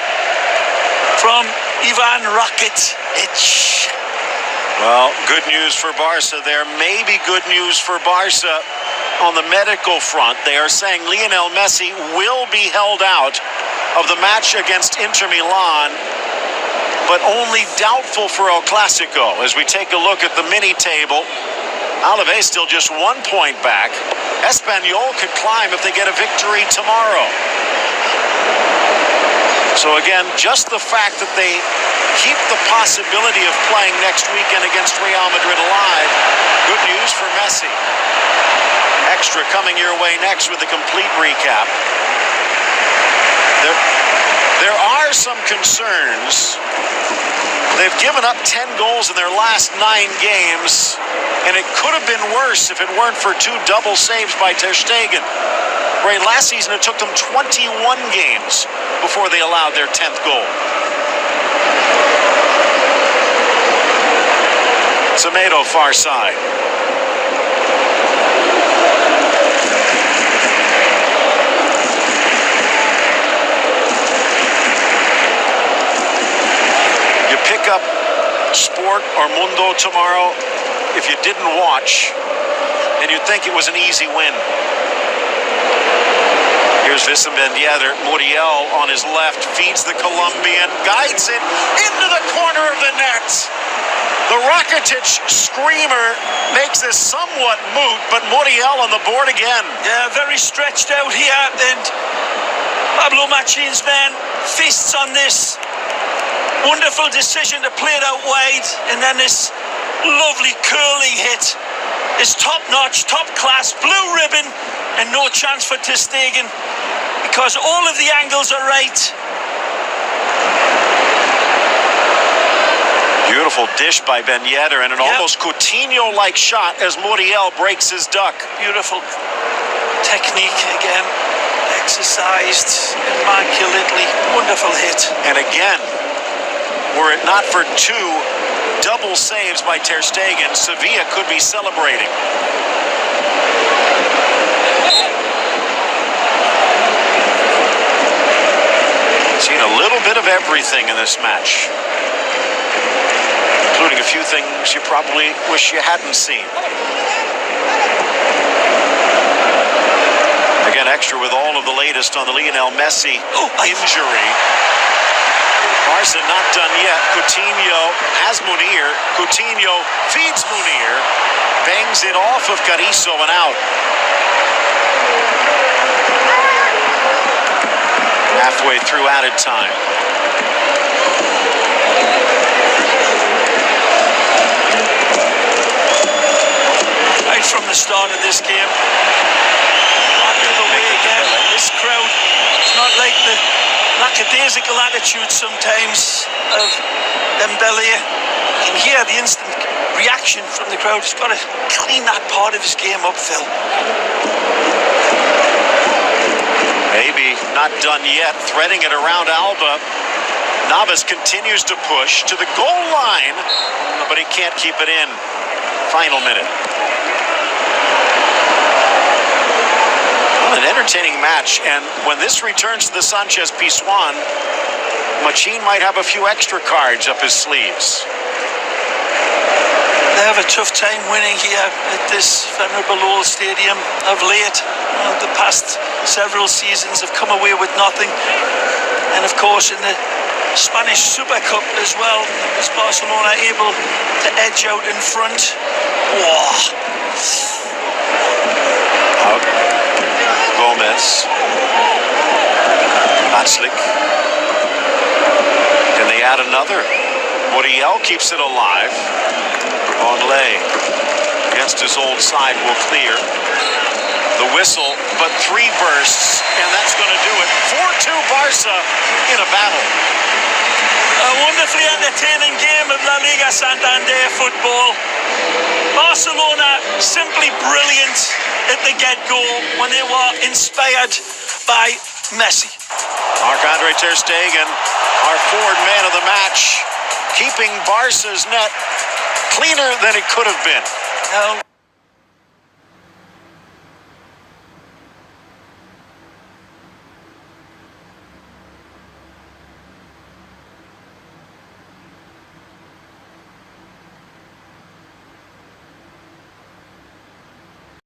Speaker 2: from Ivan Rakitic.
Speaker 1: Well, good news for Barca there. Maybe good news for Barca on the medical front. They are saying Lionel Messi will be held out of the match against Inter Milan, but only doubtful for El Clasico. As we take a look at the mini table, Alaves still just 1 point back. Espanyol could climb if they get a victory tomorrow. So again, just the fact that they keep the possibility of playing next weekend against Real Madrid alive, good news for Messi. Extra coming your way next with a complete recap. There are some concerns. They've given up 10 goals in their last 9 games, and it could have been worse if it weren't for 2 double saves by Ter Stegen. Right, last season it took them 21 games before they allowed their 10th goal. Semedo, far side. You pick up Sport or Mundo tomorrow if you didn't watch, and you'd think it was an easy win. Here's Wissam Ben Yedder. Muriel on his left feeds the Colombian, guides it into the corner of the net. The Rakitic screamer makes this somewhat moot, but Muriel on the board again.
Speaker 2: Yeah, very stretched out here, and Pablo Machin's man feasts on this wonderful decision to play it out wide, and then this lovely curling hit is top-notch, top-class, blue ribbon, and no chance for Ter Stegen because all of the angles are right.
Speaker 1: Beautiful dish by Ben Yedder, and an almost Coutinho-like shot as Muriel breaks his duck.
Speaker 2: Beautiful technique again, exercised immaculately. Wonderful hit.
Speaker 1: And again, were it not for 2 double saves by Ter Stegen, Sevilla could be celebrating. Seen a little bit of everything in this match, including a few things you probably wish you hadn't seen. Again, extra with all of the latest on the Lionel Messi injury. Barca not done yet. Coutinho has Munir. Coutinho feeds Munir. Bangs it off of Carrizo and out. Halfway through added time.
Speaker 2: Right from the start of this game. Back of the way again. This crowd, it's not like the lackadaisical attitude sometimes of Dembele. You can hear the instant reaction from the crowd. He's got to clean that part of his game up, Phil.
Speaker 1: Maybe not done yet. Threading it around Alba. Navas continues to push to the goal line, but he can't keep it in. Final minute. Well, an entertaining match, and when this returns to the Sanchez Pizjuan, Machin might have a few extra cards up his sleeves.
Speaker 2: They have a tough time winning here at this venerable old stadium of late. The past several seasons have come away with nothing. And of course in the Spanish Super Cup as well, was Barcelona able to edge out in front. Whoa.
Speaker 1: Out. Gomez. Vatslik. Can they add another? Muriel keeps it alive. Onlay against his old side will clear. The whistle, but 3 bursts, and that's going to do it. 4-2 Barca in a battle.
Speaker 2: A wonderfully entertaining game of La Liga Santander football. Barcelona simply brilliant at the get-go when they were inspired by Messi.
Speaker 1: Marc-Andre Ter Stegen, our forward man of the match, keeping Barca's net cleaner than it could have been.
Speaker 2: Now,